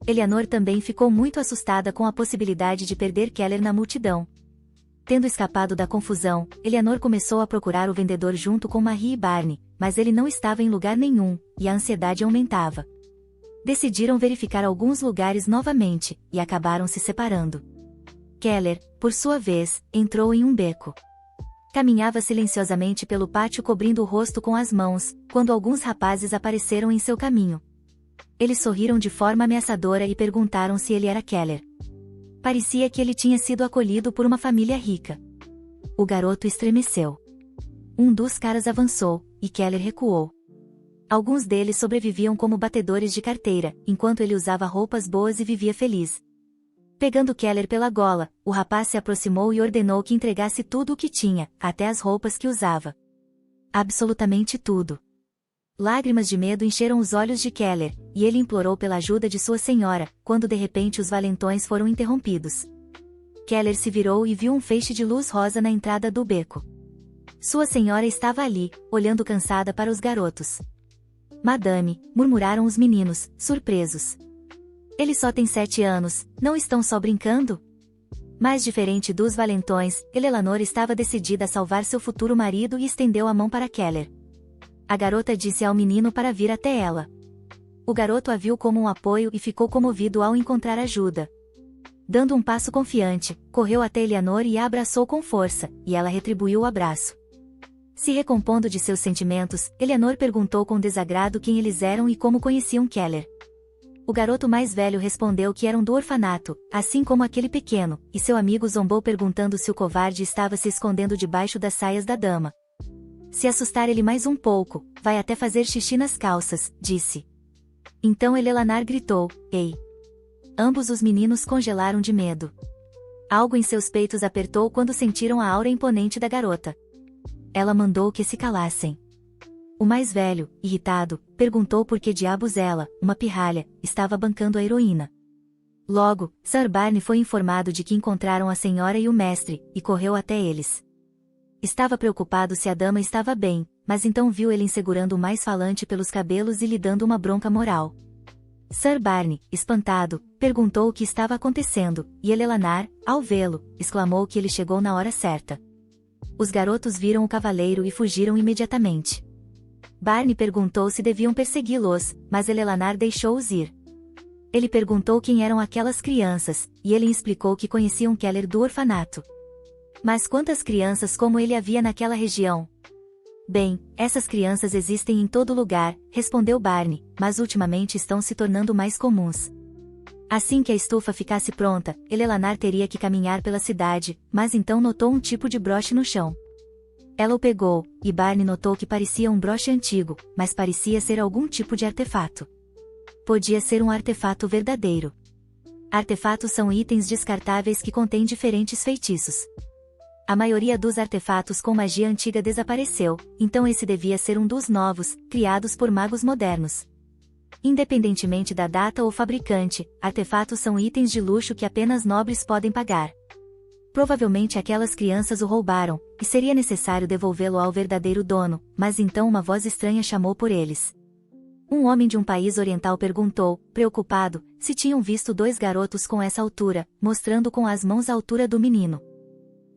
[SPEAKER 1] Eleanor também ficou muito assustada com a possibilidade de perder Keller na multidão. Tendo escapado da confusão, Eleanor começou a procurar o vendedor junto com Marie e Barney, mas ele não estava em lugar nenhum, e a ansiedade aumentava. Decidiram verificar alguns lugares novamente, e acabaram se separando. Keller, por sua vez, entrou em um beco. Caminhava silenciosamente pelo pátio cobrindo o rosto com as mãos, quando alguns rapazes apareceram em seu caminho. Eles sorriram de forma ameaçadora e perguntaram se ele era Keller. Parecia que ele tinha sido acolhido por uma família rica. O garoto estremeceu. Um dos caras avançou, e Keller recuou. Alguns deles sobreviviam como batedores de carteira, enquanto ele usava roupas boas e vivia feliz. Pegando Keller pela gola, o rapaz se aproximou e ordenou que entregasse tudo o que tinha, até as roupas que usava. Absolutamente tudo. Lágrimas de medo encheram os olhos de Keller, e ele implorou pela ajuda de sua senhora, quando de repente os valentões foram interrompidos. Keller se virou e viu um feixe de luz rosa na entrada do beco. Sua senhora estava ali, olhando cansada para os garotos. Madame, murmuraram os meninos, surpresos. Ele só tem 7 anos, não estão só brincando? Mais diferente dos valentões, Eleanor estava decidida a salvar seu futuro marido e estendeu a mão para Keller. A garota disse ao menino para vir até ela. O garoto a viu como um apoio e ficou comovido ao encontrar ajuda. Dando um passo confiante, correu até Eleanor e a abraçou com força, e ela retribuiu o abraço. Se recompondo de seus sentimentos, Eleanor perguntou com desagrado quem eles eram e como conheciam Keller. O garoto mais velho respondeu que eram do orfanato, assim como aquele pequeno, e seu amigo zombou perguntando se o covarde estava se escondendo debaixo das saias da dama. Se assustar ele mais um pouco, vai até fazer xixi nas calças, disse. Então Eleanor gritou, ei! Ambos os meninos congelaram de medo. Algo em seus peitos apertou quando sentiram a aura imponente da garota. Ela mandou que se calassem. O mais velho, irritado, perguntou por que diabos ela, uma pirralha, estava bancando a heroína. Logo, Sir Barney foi informado de que encontraram a senhora e o mestre, e correu até eles. Estava preocupado se a dama estava bem, mas então viu ele segurando o mais falante pelos cabelos e lhe dando uma bronca moral. Sir Barney, espantado, perguntou o que estava acontecendo, e Eleanor, ao vê-lo, exclamou que ele chegou na hora certa. Os garotos viram o cavaleiro e fugiram imediatamente. Barney perguntou se deviam persegui-los, mas Eleanor deixou-os ir. Ele perguntou quem eram aquelas crianças, e ele explicou que conheciam Keller do orfanato. Mas quantas crianças como ele havia naquela região? Bem, essas crianças existem em todo lugar, respondeu Barney, mas ultimamente estão se tornando mais comuns. Assim que a estufa ficasse pronta, Eleanor teria que caminhar pela cidade, mas então notou um tipo de broche no chão. Ela o pegou, e Barney notou que parecia um broche antigo, mas parecia ser algum tipo de artefato. Podia ser um artefato verdadeiro. Artefatos são itens descartáveis que contêm diferentes feitiços. A maioria dos artefatos com magia antiga desapareceu, então esse devia ser um dos novos, criados por magos modernos. Independentemente da data ou fabricante, artefatos são itens de luxo que apenas nobres podem pagar. Provavelmente aquelas crianças o roubaram, e seria necessário devolvê-lo ao verdadeiro dono, mas então uma voz estranha chamou por eles. Um homem de um país oriental perguntou, preocupado, se tinham visto 2 garotos com essa altura, mostrando com as mãos a altura do menino.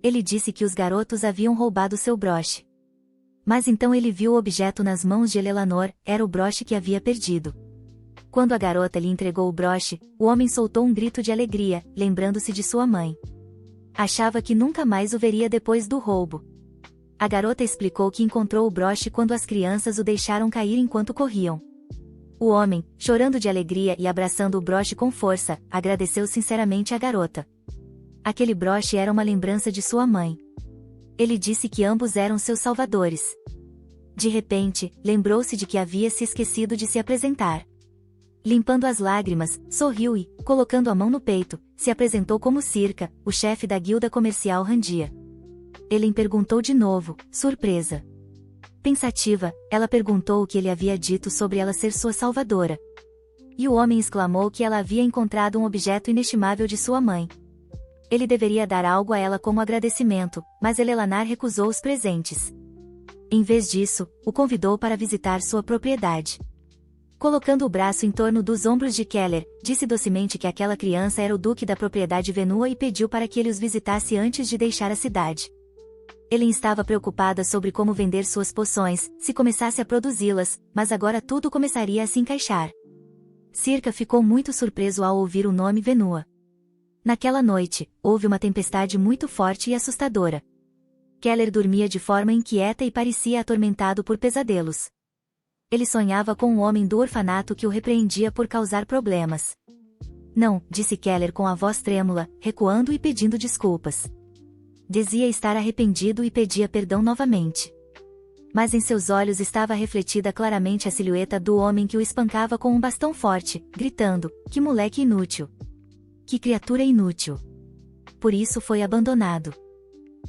[SPEAKER 1] Ele disse que os garotos haviam roubado seu broche. Mas então ele viu o objeto nas mãos de Eleanor, era o broche que havia perdido. Quando a garota lhe entregou o broche, o homem soltou um grito de alegria, lembrando-se de sua mãe. Achava que nunca mais o veria depois do roubo. A garota explicou que encontrou o broche quando as crianças o deixaram cair enquanto corriam. O homem, chorando de alegria e abraçando o broche com força, agradeceu sinceramente à garota. Aquele broche era uma lembrança de sua mãe. Ele disse que ambos eram seus salvadores. De repente, lembrou-se de que havia se esquecido de se apresentar. Limpando as lágrimas, sorriu e, colocando a mão no peito, se apresentou como Circa, o chefe da guilda comercial Randia. Ellen perguntou de novo, surpresa. Pensativa, ela perguntou o que ele havia dito sobre ela ser sua salvadora. E o homem exclamou que ela havia encontrado um objeto inestimável de sua mãe. Ele deveria dar algo a ela como agradecimento, mas Elelanar recusou os presentes. Em vez disso, o convidou para visitar sua propriedade. Colocando o braço em torno dos ombros de Keller, disse docemente que aquela criança era o duque da propriedade Venua e pediu para que ele os visitasse antes de deixar a cidade. Ellen estava preocupada sobre como vender suas poções, se começasse a produzi-las, mas agora tudo começaria a se encaixar. Circa ficou muito surpreso ao ouvir o nome Venua. Naquela noite, houve uma tempestade muito forte e assustadora. Keller dormia de forma inquieta e parecia atormentado por pesadelos. Ele sonhava com um homem do orfanato que o repreendia por causar problemas. Não, disse Keller com a voz trêmula, recuando e pedindo desculpas. Dizia estar arrependido e pedia perdão novamente. Mas em seus olhos estava refletida claramente a silhueta do homem que o espancava com um bastão forte, gritando, que moleque inútil! Que criatura inútil! Por isso foi abandonado.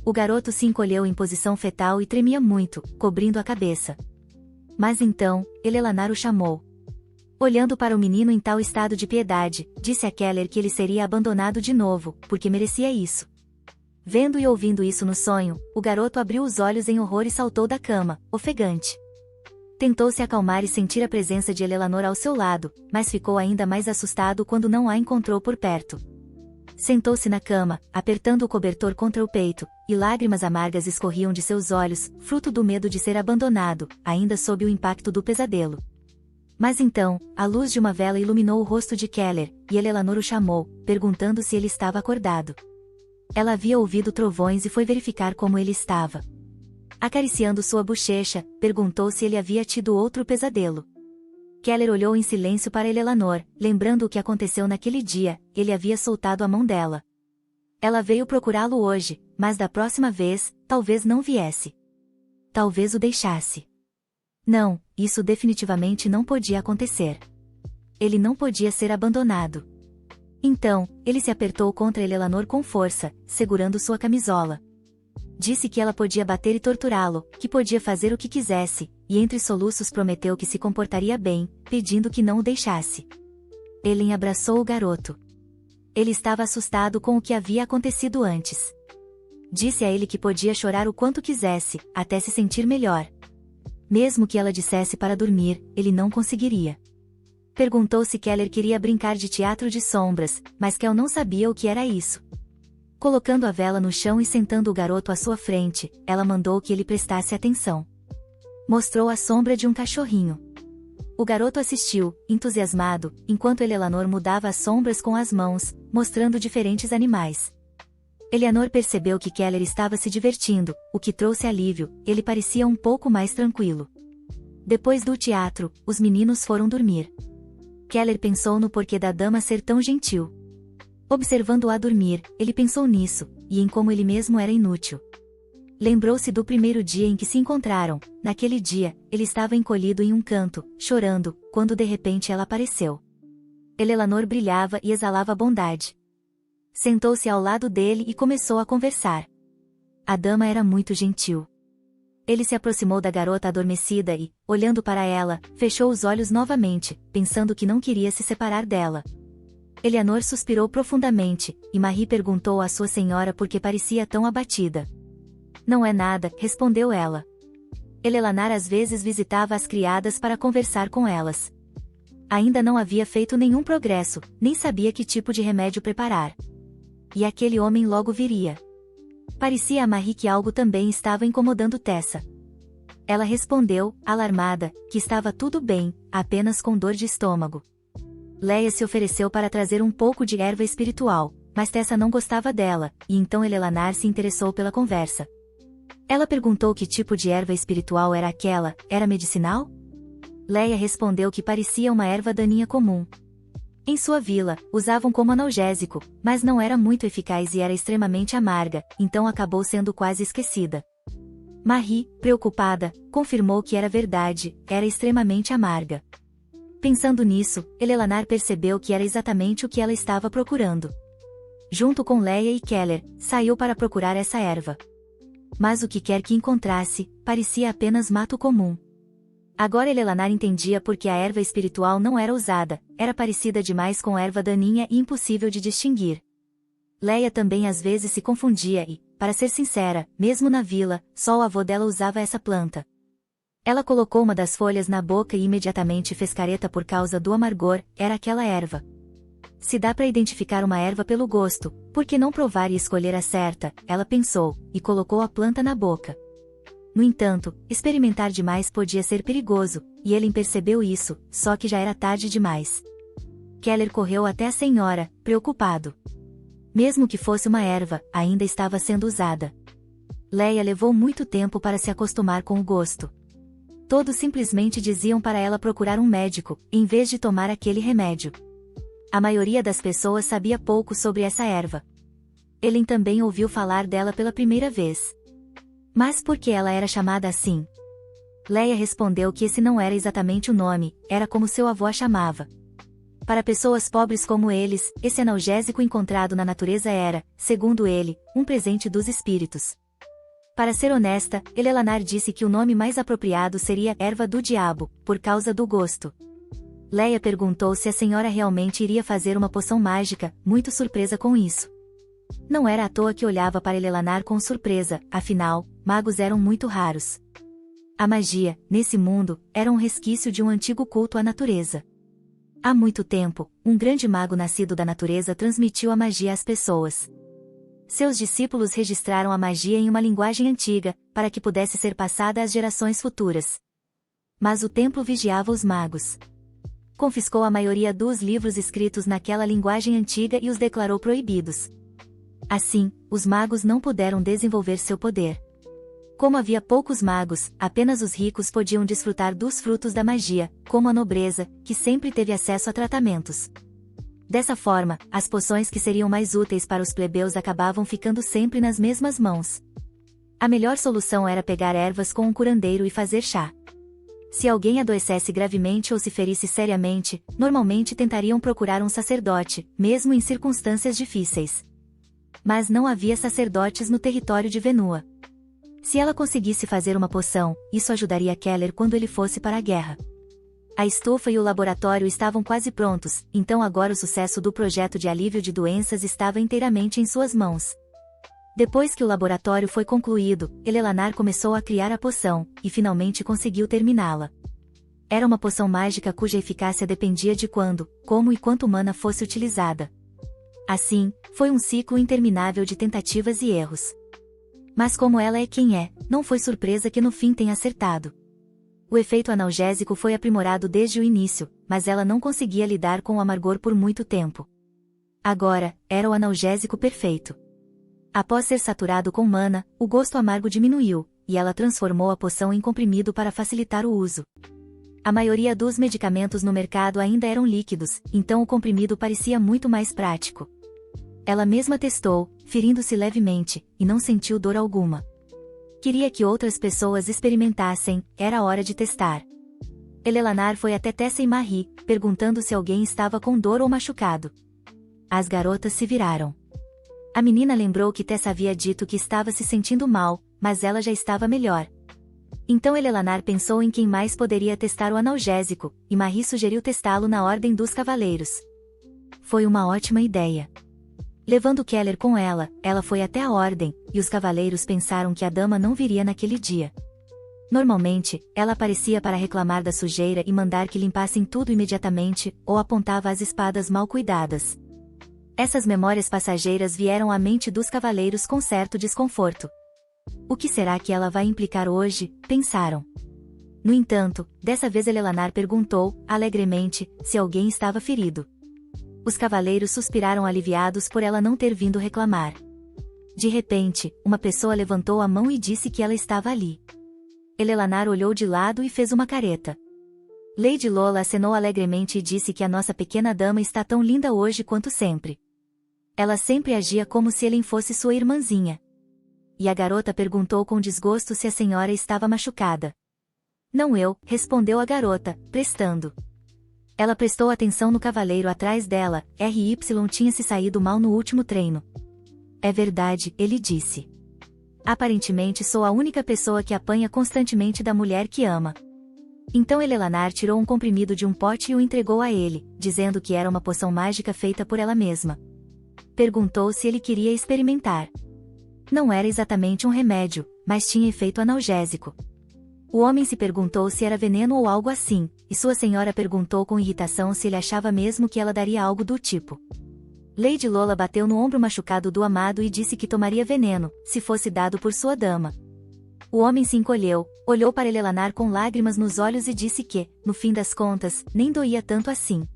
[SPEAKER 1] O garoto se encolheu em posição fetal e tremia muito, cobrindo a cabeça. Mas então, Elelanar o chamou. Olhando para o menino em tal estado de piedade, disse a Keller que ele seria abandonado de novo, porque merecia isso. Vendo e ouvindo isso no sonho, o garoto abriu os olhos em horror e saltou da cama, ofegante. Tentou se acalmar e sentir a presença de Eleanor ao seu lado, mas ficou ainda mais assustado quando não a encontrou por perto. Sentou-se na cama, apertando o cobertor contra o peito, e lágrimas amargas escorriam de seus olhos, fruto do medo de ser abandonado, ainda sob o impacto do pesadelo. Mas então, a luz de uma vela iluminou o rosto de Keller, e Eleanor o chamou, perguntando se ele estava acordado. Ela havia ouvido trovões e foi verificar como ele estava. Acariciando sua bochecha, perguntou se ele havia tido outro pesadelo. Keller olhou em silêncio para Eleanor, lembrando o que aconteceu naquele dia, ele havia soltado a mão dela. Ela veio procurá-lo hoje, mas da próxima vez, talvez não viesse. Talvez o deixasse. Não, isso definitivamente não podia acontecer. Ele não podia ser abandonado. Então, ele se apertou contra Eleanor com força, segurando sua camisola. Disse que ela podia bater e torturá-lo, que podia fazer o que quisesse, e entre soluços prometeu que se comportaria bem, pedindo que não o deixasse. Ellen abraçou o garoto. Ele estava assustado com o que havia acontecido antes. Disse a ele que podia chorar o quanto quisesse, até se sentir melhor. Mesmo que ela dissesse para dormir, ele não conseguiria. Perguntou se Keller queria brincar de teatro de sombras, mas Kel não sabia o que era isso. Colocando a vela no chão e sentando o garoto à sua frente, ela mandou que ele prestasse atenção. Mostrou a sombra de um cachorrinho. O garoto assistiu, entusiasmado, enquanto Eleanor mudava as sombras com as mãos, mostrando diferentes animais. Eleanor percebeu que Keller estava se divertindo, o que trouxe alívio, ele parecia um pouco mais tranquilo. Depois do teatro, os meninos foram dormir. Keller pensou no porquê da dama ser tão gentil. Observando-a dormir, ele pensou nisso, e em como ele mesmo era inútil. Lembrou-se do primeiro dia em que se encontraram. Naquele dia, ele estava encolhido em um canto, chorando, quando de repente ela apareceu. Eleanor brilhava e exalava bondade. Sentou-se ao lado dele e começou a conversar. A dama era muito gentil. Ele se aproximou da garota adormecida e, olhando para ela, fechou os olhos novamente, pensando que não queria se separar dela. Eleanor suspirou profundamente, e Marie perguntou à sua senhora por que parecia tão abatida. Não é nada, respondeu ela. Eleanor às vezes visitava as criadas para conversar com elas. Ainda não havia feito nenhum progresso, nem sabia que tipo de remédio preparar. E aquele homem logo viria. Parecia a Marie que algo também estava incomodando Tessa. Ela respondeu, alarmada, que estava tudo bem, apenas com dor de estômago. Leia se ofereceu para trazer um pouco de erva espiritual, mas Tessa não gostava dela, e então Eleanor se interessou pela conversa. Ela perguntou que tipo de erva espiritual era aquela, era medicinal? Leia respondeu que parecia uma erva daninha comum. Em sua vila, usavam como analgésico, mas não era muito eficaz e era extremamente amarga, então acabou sendo quase esquecida. Marie, preocupada, confirmou que era verdade, era extremamente amarga. Pensando nisso, Elelanar percebeu que era exatamente o que ela estava procurando. Junto com Leia e Keller, saiu para procurar essa erva. Mas o que quer que encontrasse, parecia apenas mato comum. Agora Elelanar entendia por que a erva espiritual não era usada, era parecida demais com erva daninha e impossível de distinguir. Leia também às vezes se confundia e, para ser sincera, mesmo na vila, só o avô dela usava essa planta. Ela colocou uma das folhas na boca e imediatamente fez careta por causa do amargor, era aquela erva. Se dá para identificar uma erva pelo gosto, por que não provar e escolher a certa, ela pensou, e colocou a planta na boca. No entanto, experimentar demais podia ser perigoso, e ele percebeu isso, só que já era tarde demais. Keller correu até a senhora, preocupado. Mesmo que fosse uma erva, ainda estava sendo usada. Leia levou muito tempo para se acostumar com o gosto. Todos simplesmente diziam para ela procurar um médico, em vez de tomar aquele remédio. A maioria das pessoas sabia pouco sobre essa erva. Ellen também ouviu falar dela pela primeira vez. Mas por que ela era chamada assim? Leia respondeu que esse não era exatamente o nome, era como seu avô a chamava. Para pessoas pobres como eles, esse analgésico encontrado na natureza era, segundo ele, um presente dos espíritos. Para ser honesta, Elelanar disse que o nome mais apropriado seria erva do diabo, por causa do gosto. Leia perguntou se a senhora realmente iria fazer uma poção mágica, muito surpresa com isso. Não era à toa que olhava para Elelanar com surpresa, afinal, magos eram muito raros. A magia, nesse mundo, era um resquício de um antigo culto à natureza. Há muito tempo, um grande mago nascido da natureza transmitiu a magia às pessoas. Seus discípulos registraram a magia em uma linguagem antiga, para que pudesse ser passada às gerações futuras. Mas o templo vigiava os magos. Confiscou a maioria dos livros escritos naquela linguagem antiga e os declarou proibidos. Assim, os magos não puderam desenvolver seu poder. Como havia poucos magos, apenas os ricos podiam desfrutar dos frutos da magia, como a nobreza, que sempre teve acesso a tratamentos. Dessa forma, as poções que seriam mais úteis para os plebeus acabavam ficando sempre nas mesmas mãos. A melhor solução era pegar ervas com um curandeiro e fazer chá. Se alguém adoecesse gravemente ou se ferisse seriamente, normalmente tentariam procurar um sacerdote, mesmo em circunstâncias difíceis. Mas não havia sacerdotes no território de Venua. Se ela conseguisse fazer uma poção, isso ajudaria Keller quando ele fosse para a guerra. A estufa e o laboratório estavam quase prontos, então agora o sucesso do projeto de alívio de doenças estava inteiramente em suas mãos. Depois que o laboratório foi concluído, Elelanar começou a criar a poção, e finalmente conseguiu terminá-la. Era uma poção mágica cuja eficácia dependia de quando, como e quanto mana fosse utilizada. Assim, foi um ciclo interminável de tentativas e erros. Mas como ela é quem é, não foi surpresa que no fim tenha acertado. O efeito analgésico foi aprimorado desde o início, mas ela não conseguia lidar com o amargor por muito tempo. Agora, era o analgésico perfeito. Após ser saturado com mana, o gosto amargo diminuiu, e ela transformou a poção em comprimido para facilitar o uso. A maioria dos medicamentos no mercado ainda eram líquidos, então o comprimido parecia muito mais prático. Ela mesma testou, ferindo-se levemente, e não sentiu dor alguma. Queria que outras pessoas experimentassem, era hora de testar. Elelanar foi até Tessa e Marie, perguntando se alguém estava com dor ou machucado. As garotas se viraram. A menina lembrou que Tessa havia dito que estava se sentindo mal, mas ela já estava melhor. Então Elelanar pensou em quem mais poderia testar o analgésico, e Marie sugeriu testá-lo na Ordem dos Cavaleiros. Foi uma ótima ideia. Levando Keller com ela, ela foi até a ordem, e os cavaleiros pensaram que a dama não viria naquele dia. Normalmente, ela aparecia para reclamar da sujeira e mandar que limpassem tudo imediatamente, ou apontava as espadas mal cuidadas. Essas memórias passageiras vieram à mente dos cavaleiros com certo desconforto. O que será que ela vai implicar hoje? Pensaram. No entanto, dessa vez Elelanar perguntou, alegremente, se alguém estava ferido. Os cavaleiros suspiraram aliviados por ela não ter vindo reclamar. De repente, uma pessoa levantou a mão e disse que ela estava ali. Elelanar olhou de lado e fez uma careta. Lady Lola acenou alegremente e disse que a nossa pequena dama está tão linda hoje quanto sempre. Ela sempre agia como se Ellen fosse sua irmãzinha. E a garota perguntou com desgosto se a senhora estava machucada. Não eu, respondeu a garota, prestando. Ela prestou atenção no cavaleiro atrás dela. RY tinha se saído mal no último treino. É verdade, ele disse. Aparentemente sou a única pessoa que apanha constantemente da mulher que ama. Então Elelanar tirou um comprimido de um pote e o entregou a ele, dizendo que era uma poção mágica feita por ela mesma. Perguntou se ele queria experimentar. Não era exatamente um remédio, mas tinha efeito analgésico. O homem se perguntou se era veneno ou algo assim, e sua senhora perguntou com irritação se ele achava mesmo que ela daria algo do tipo. Lady Lola bateu no ombro machucado do amado e disse que tomaria veneno, se fosse dado por sua dama. O homem se encolheu, olhou para Elelanar com lágrimas nos olhos e disse que, no fim das contas, nem doía tanto assim.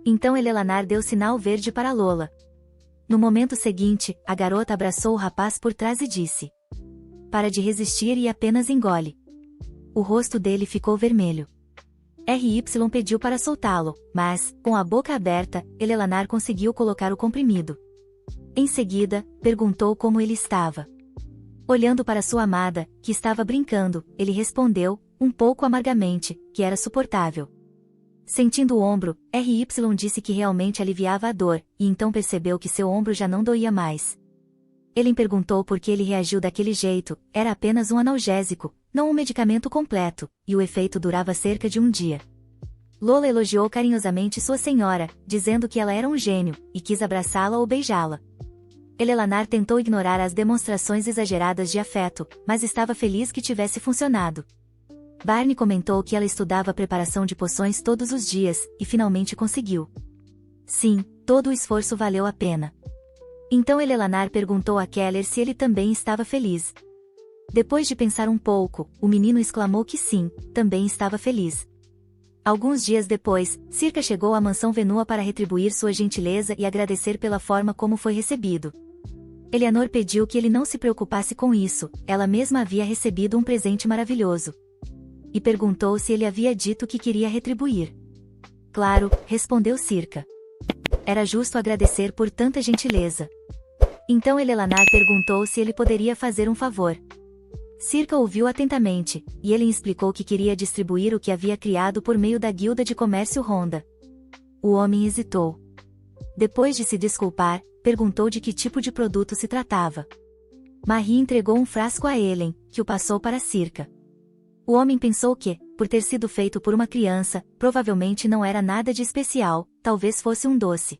[SPEAKER 1] Então Elelanar deu sinal verde para Lola. No momento seguinte, a garota abraçou o rapaz por trás e disse: "Para de resistir e apenas engole." O rosto dele ficou vermelho. RY pediu para soltá-lo, mas, com a boca aberta, Elelanar conseguiu colocar o comprimido. Em seguida, perguntou como ele estava. Olhando para sua amada, que estava brincando, ele respondeu, um pouco amargamente, que era suportável. Sentindo o ombro, RY disse que realmente aliviava a dor, e então percebeu que seu ombro já não doía mais. Ele perguntou por que ele reagiu daquele jeito. Era apenas um analgésico, não um medicamento completo, e o efeito durava cerca de um dia. Lola elogiou carinhosamente sua senhora, dizendo que ela era um gênio, e quis abraçá-la ou beijá-la. Elelanar tentou ignorar as demonstrações exageradas de afeto, mas estava feliz que tivesse funcionado. Barney comentou que ela estudava a preparação de poções todos os dias, e finalmente conseguiu. Sim, todo o esforço valeu a pena. Então Elelanar perguntou a Keller se ele também estava feliz. Depois de pensar um pouco, o menino exclamou que sim, também estava feliz. Alguns dias depois, Circa chegou à mansão Venua para retribuir sua gentileza e agradecer pela forma como foi recebido. Eleanor pediu que ele não se preocupasse com isso, ela mesma havia recebido um presente maravilhoso. E perguntou se ele havia dito que queria retribuir. Claro, respondeu Circa. Era justo agradecer por tanta gentileza. Então Elelanar perguntou se ele poderia fazer um favor. Circa ouviu atentamente, e ele explicou que queria distribuir o que havia criado por meio da Guilda de Comércio Ronda. O homem hesitou. Depois de se desculpar, perguntou de que tipo de produto se tratava. Marie entregou um frasco a Ellen, que o passou para Circa. O homem pensou que, por ter sido feito por uma criança, provavelmente não era nada de especial, talvez fosse um doce.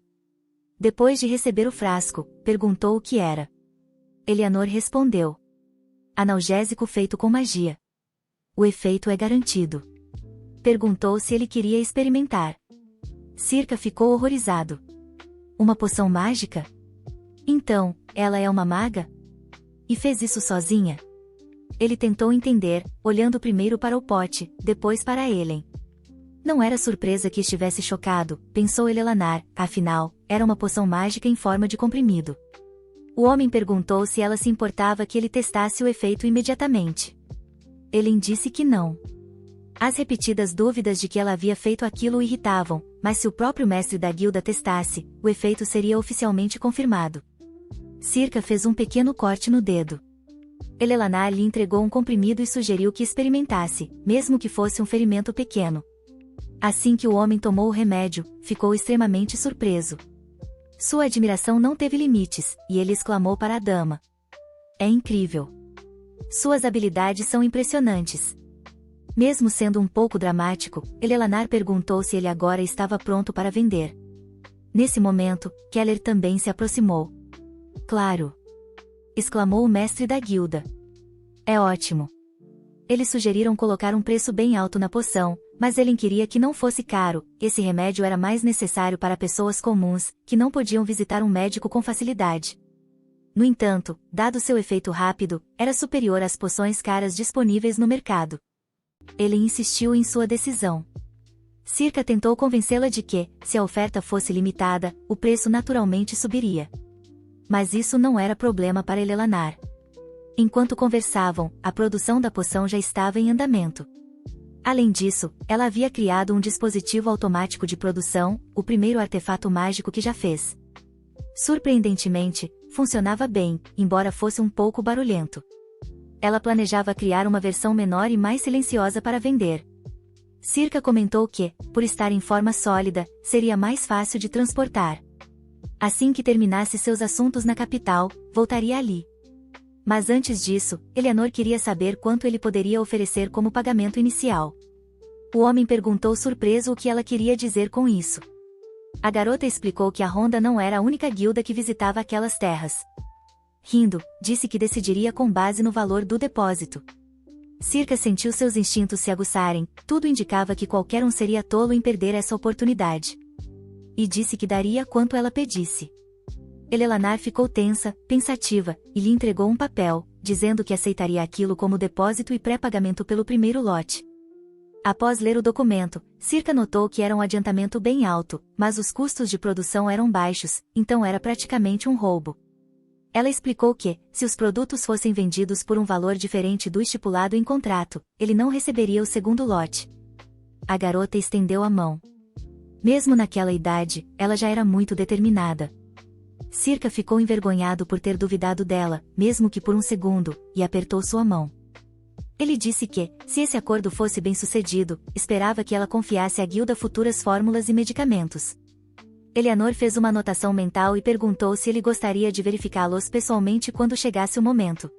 [SPEAKER 1] Depois de receber o frasco, perguntou o que era. Eleanor respondeu: analgésico feito com magia. O efeito é garantido. Perguntou se ele queria experimentar. Circa ficou horrorizado. Uma poção mágica? Então, ela é uma maga? E fez isso sozinha? Ele tentou entender, olhando primeiro para o pote, depois para Ellen. Não era surpresa que estivesse chocado, pensou Elelanar, afinal, era uma poção mágica em forma de comprimido. O homem perguntou se ela se importava que ele testasse o efeito imediatamente. Ellen disse que não. As repetidas dúvidas de que ela havia feito aquilo o irritavam, mas se o próprio mestre da guilda testasse, o efeito seria oficialmente confirmado. Circa fez um pequeno corte no dedo. Elelanar lhe entregou um comprimido e sugeriu que experimentasse, mesmo que fosse um ferimento pequeno. Assim que o homem tomou o remédio, ficou extremamente surpreso. Sua admiração não teve limites, e ele exclamou para a dama: é incrível. Suas habilidades são impressionantes. Mesmo sendo um pouco dramático, Elelanar perguntou se ele agora estava pronto para vender. Nesse momento, Keller também se aproximou. Claro! Exclamou o mestre da guilda. É ótimo. Eles sugeriram colocar um preço bem alto na poção, mas Ellen queria que não fosse caro. Esse remédio era mais necessário para pessoas comuns, que não podiam visitar um médico com facilidade. No entanto, dado seu efeito rápido, era superior às poções caras disponíveis no mercado. Ellen insistiu em sua decisão. Circa tentou convencê-la de que, se a oferta fosse limitada, o preço naturalmente subiria. Mas isso não era problema para Elelanar. Enquanto conversavam, a produção da poção já estava em andamento. Além disso, ela havia criado um dispositivo automático de produção, o primeiro artefato mágico que já fez. Surpreendentemente, funcionava bem, embora fosse um pouco barulhento. Ela planejava criar uma versão menor e mais silenciosa para vender. Circa comentou que, por estar em forma sólida, seria mais fácil de transportar. Assim que terminasse seus assuntos na capital, voltaria ali. Mas antes disso, Eleanor queria saber quanto ele poderia oferecer como pagamento inicial. O homem perguntou surpreso o que ela queria dizer com isso. A garota explicou que a Ronda não era a única guilda que visitava aquelas terras. Rindo, disse que decidiria com base no valor do depósito. Circa sentiu seus instintos se aguçarem, tudo indicava que qualquer um seria tolo em perder essa oportunidade. E disse que daria quanto ela pedisse. Eleanor ficou tensa, pensativa, e lhe entregou um papel, dizendo que aceitaria aquilo como depósito e pré-pagamento pelo primeiro lote. Após ler o documento, Circa notou que era um adiantamento bem alto, mas os custos de produção eram baixos, então era praticamente um roubo. Ela explicou que, se os produtos fossem vendidos por um valor diferente do estipulado em contrato, ele não receberia o segundo lote. A garota estendeu a mão. Mesmo naquela idade, ela já era muito determinada. Circa ficou envergonhado por ter duvidado dela, mesmo que por um segundo, e apertou sua mão. Ele disse que, se esse acordo fosse bem-sucedido, esperava que ela confiasse à guilda futuras fórmulas e medicamentos. Eleanor fez uma anotação mental e perguntou se ele gostaria de verificá-los pessoalmente quando chegasse o momento.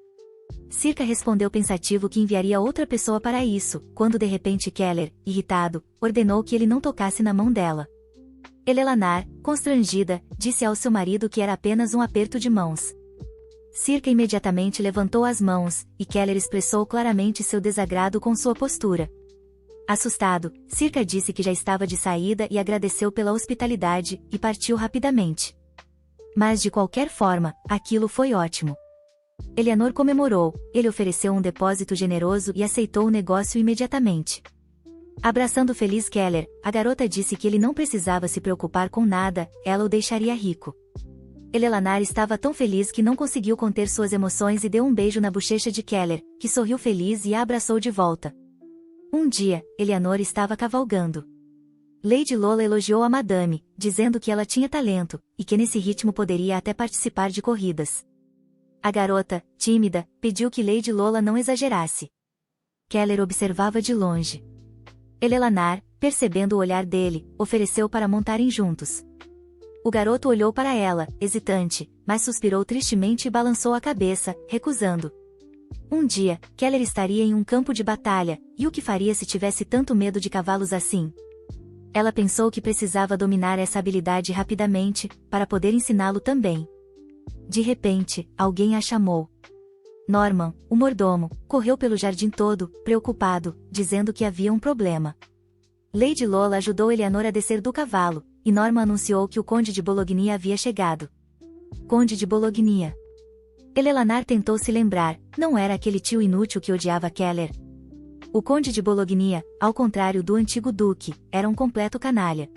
[SPEAKER 1] Circa respondeu pensativo que enviaria outra pessoa para isso, quando de repente Keller, irritado, ordenou que ele não tocasse na mão dela. Eleanor, constrangida, disse ao seu marido que era apenas um aperto de mãos. Circa imediatamente levantou as mãos, e Keller expressou claramente seu desagrado com sua postura. Assustado, Circa disse que já estava de saída e agradeceu pela hospitalidade, e partiu rapidamente. Mas de qualquer forma, aquilo foi ótimo. Eleanor comemorou, ele ofereceu um depósito generoso e aceitou o negócio imediatamente. Abraçando feliz Keller, a garota disse que ele não precisava se preocupar com nada, ela o deixaria rico. Eleanor estava tão feliz que não conseguiu conter suas emoções e deu um beijo na bochecha de Keller, que sorriu feliz e a abraçou de volta. Um dia, Eleanor estava cavalgando. Lady Lola elogiou a madame, dizendo que ela tinha talento, e que nesse ritmo poderia até participar de corridas. A garota, tímida, pediu que Lady Lola não exagerasse. Keller observava de longe. Eleanor, percebendo o olhar dele, ofereceu para montarem juntos. O garoto olhou para ela, hesitante, mas suspirou tristemente e balançou a cabeça, recusando. Um dia, Keller estaria em um campo de batalha, e o que faria se tivesse tanto medo de cavalos assim? Ela pensou que precisava dominar essa habilidade rapidamente, para poder ensiná-lo também. De repente, alguém a chamou. Norman, o mordomo, correu pelo jardim todo, preocupado, dizendo que havia um problema. Lady Lola ajudou Eleanor a descer do cavalo, e Norman anunciou que o Conde de Bolognia havia chegado. Conde de Bolognia. Eleanor tentou se lembrar, não era aquele tio inútil que odiava Keller. O Conde de Bolognia, ao contrário do antigo duque, era um completo canalha.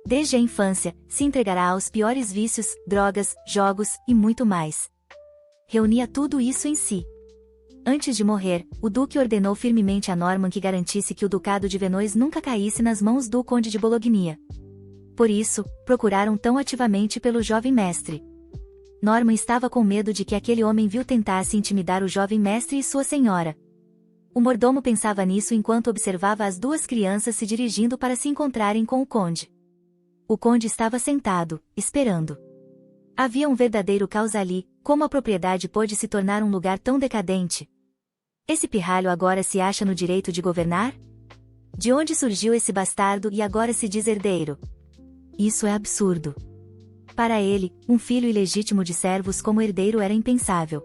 [SPEAKER 1] Desde a infância, se entregará aos piores vícios, drogas, jogos, e muito mais. Reunia tudo isso em si. Antes de morrer, o duque ordenou firmemente a Norman que garantisse que o ducado de Venois nunca caísse nas mãos do Conde de Bolognia. Por isso, procuraram tão ativamente pelo jovem mestre. Norman estava com medo de que aquele homem vil tentasse intimidar o jovem mestre e sua senhora. O mordomo pensava nisso enquanto observava as duas crianças se dirigindo para se encontrarem com o conde. O conde estava sentado, esperando. Havia um verdadeiro caos ali, como a propriedade pôde se tornar um lugar tão decadente? Esse pirralho agora se acha no direito de governar? De onde surgiu esse bastardo e agora se diz herdeiro? Isso é absurdo. Para ele, um filho ilegítimo de servos como herdeiro era impensável.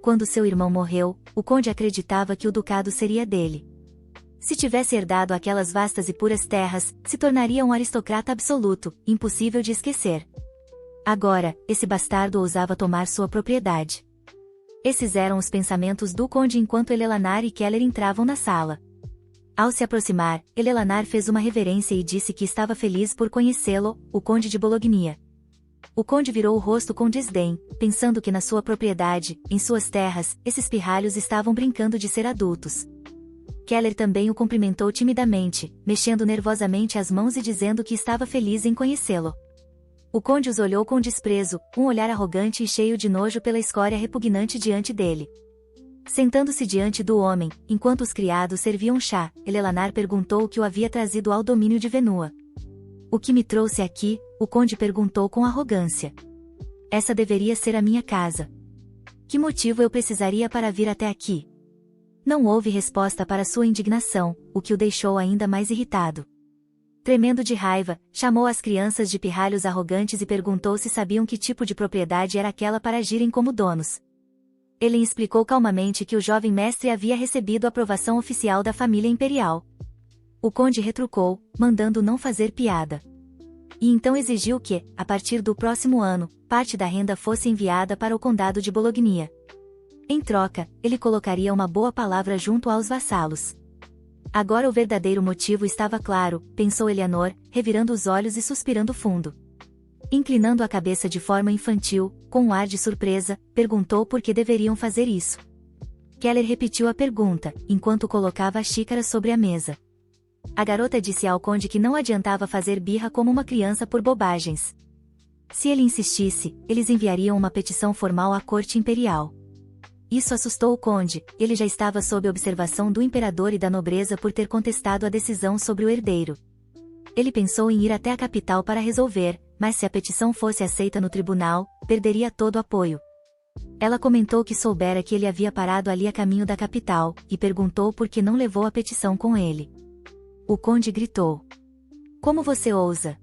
[SPEAKER 1] Quando seu irmão morreu, o conde acreditava que o ducado seria dele. Se tivesse herdado aquelas vastas e puras terras, se tornaria um aristocrata absoluto, impossível de esquecer. Agora, esse bastardo ousava tomar sua propriedade. Esses eram os pensamentos do conde enquanto Eleanor e Keller entravam na sala. Ao se aproximar, Eleanor fez uma reverência e disse que estava feliz por conhecê-lo, o conde de Bolognia. O conde virou o rosto com desdém, pensando que na sua propriedade, em suas terras, esses pirralhos estavam brincando de ser adultos. Keller também o cumprimentou timidamente, mexendo nervosamente as mãos e dizendo que estava feliz em conhecê-lo. O conde os olhou com desprezo, um olhar arrogante e cheio de nojo pela escória repugnante diante dele. Sentando-se diante do homem, enquanto os criados serviam chá, Elelanar perguntou o que o havia trazido ao domínio de Venua. O que me trouxe aqui? O conde perguntou com arrogância. Essa deveria ser a minha casa. Que motivo eu precisaria para vir até aqui? Não houve resposta para sua indignação, o que o deixou ainda mais irritado. Tremendo de raiva, chamou as crianças de pirralhos arrogantes e perguntou se sabiam que tipo de propriedade era aquela para agirem como donos. Ele explicou calmamente que o jovem mestre havia recebido a aprovação oficial da família imperial. O conde retrucou, mandando não fazer piada. E então exigiu que, a partir do próximo ano, parte da renda fosse enviada para o condado de Bologna. Em troca, ele colocaria uma boa palavra junto aos vassalos. Agora o verdadeiro motivo estava claro, pensou Eleanor, revirando os olhos e suspirando fundo. Inclinando a cabeça de forma infantil, com um ar de surpresa, perguntou por que deveriam fazer isso. Keller repetiu a pergunta, enquanto colocava a xícara sobre a mesa. A garota disse ao conde que não adiantava fazer birra como uma criança por bobagens. Se ele insistisse, eles enviariam uma petição formal à corte imperial. Isso assustou o conde, ele já estava sob observação do imperador e da nobreza por ter contestado a decisão sobre o herdeiro. Ele pensou em ir até a capital para resolver, mas se a petição fosse aceita no tribunal, perderia todo o apoio. Ela comentou que soubera que ele havia parado ali a caminho da capital, e perguntou por que não levou a petição com ele. O conde gritou. Como você ousa?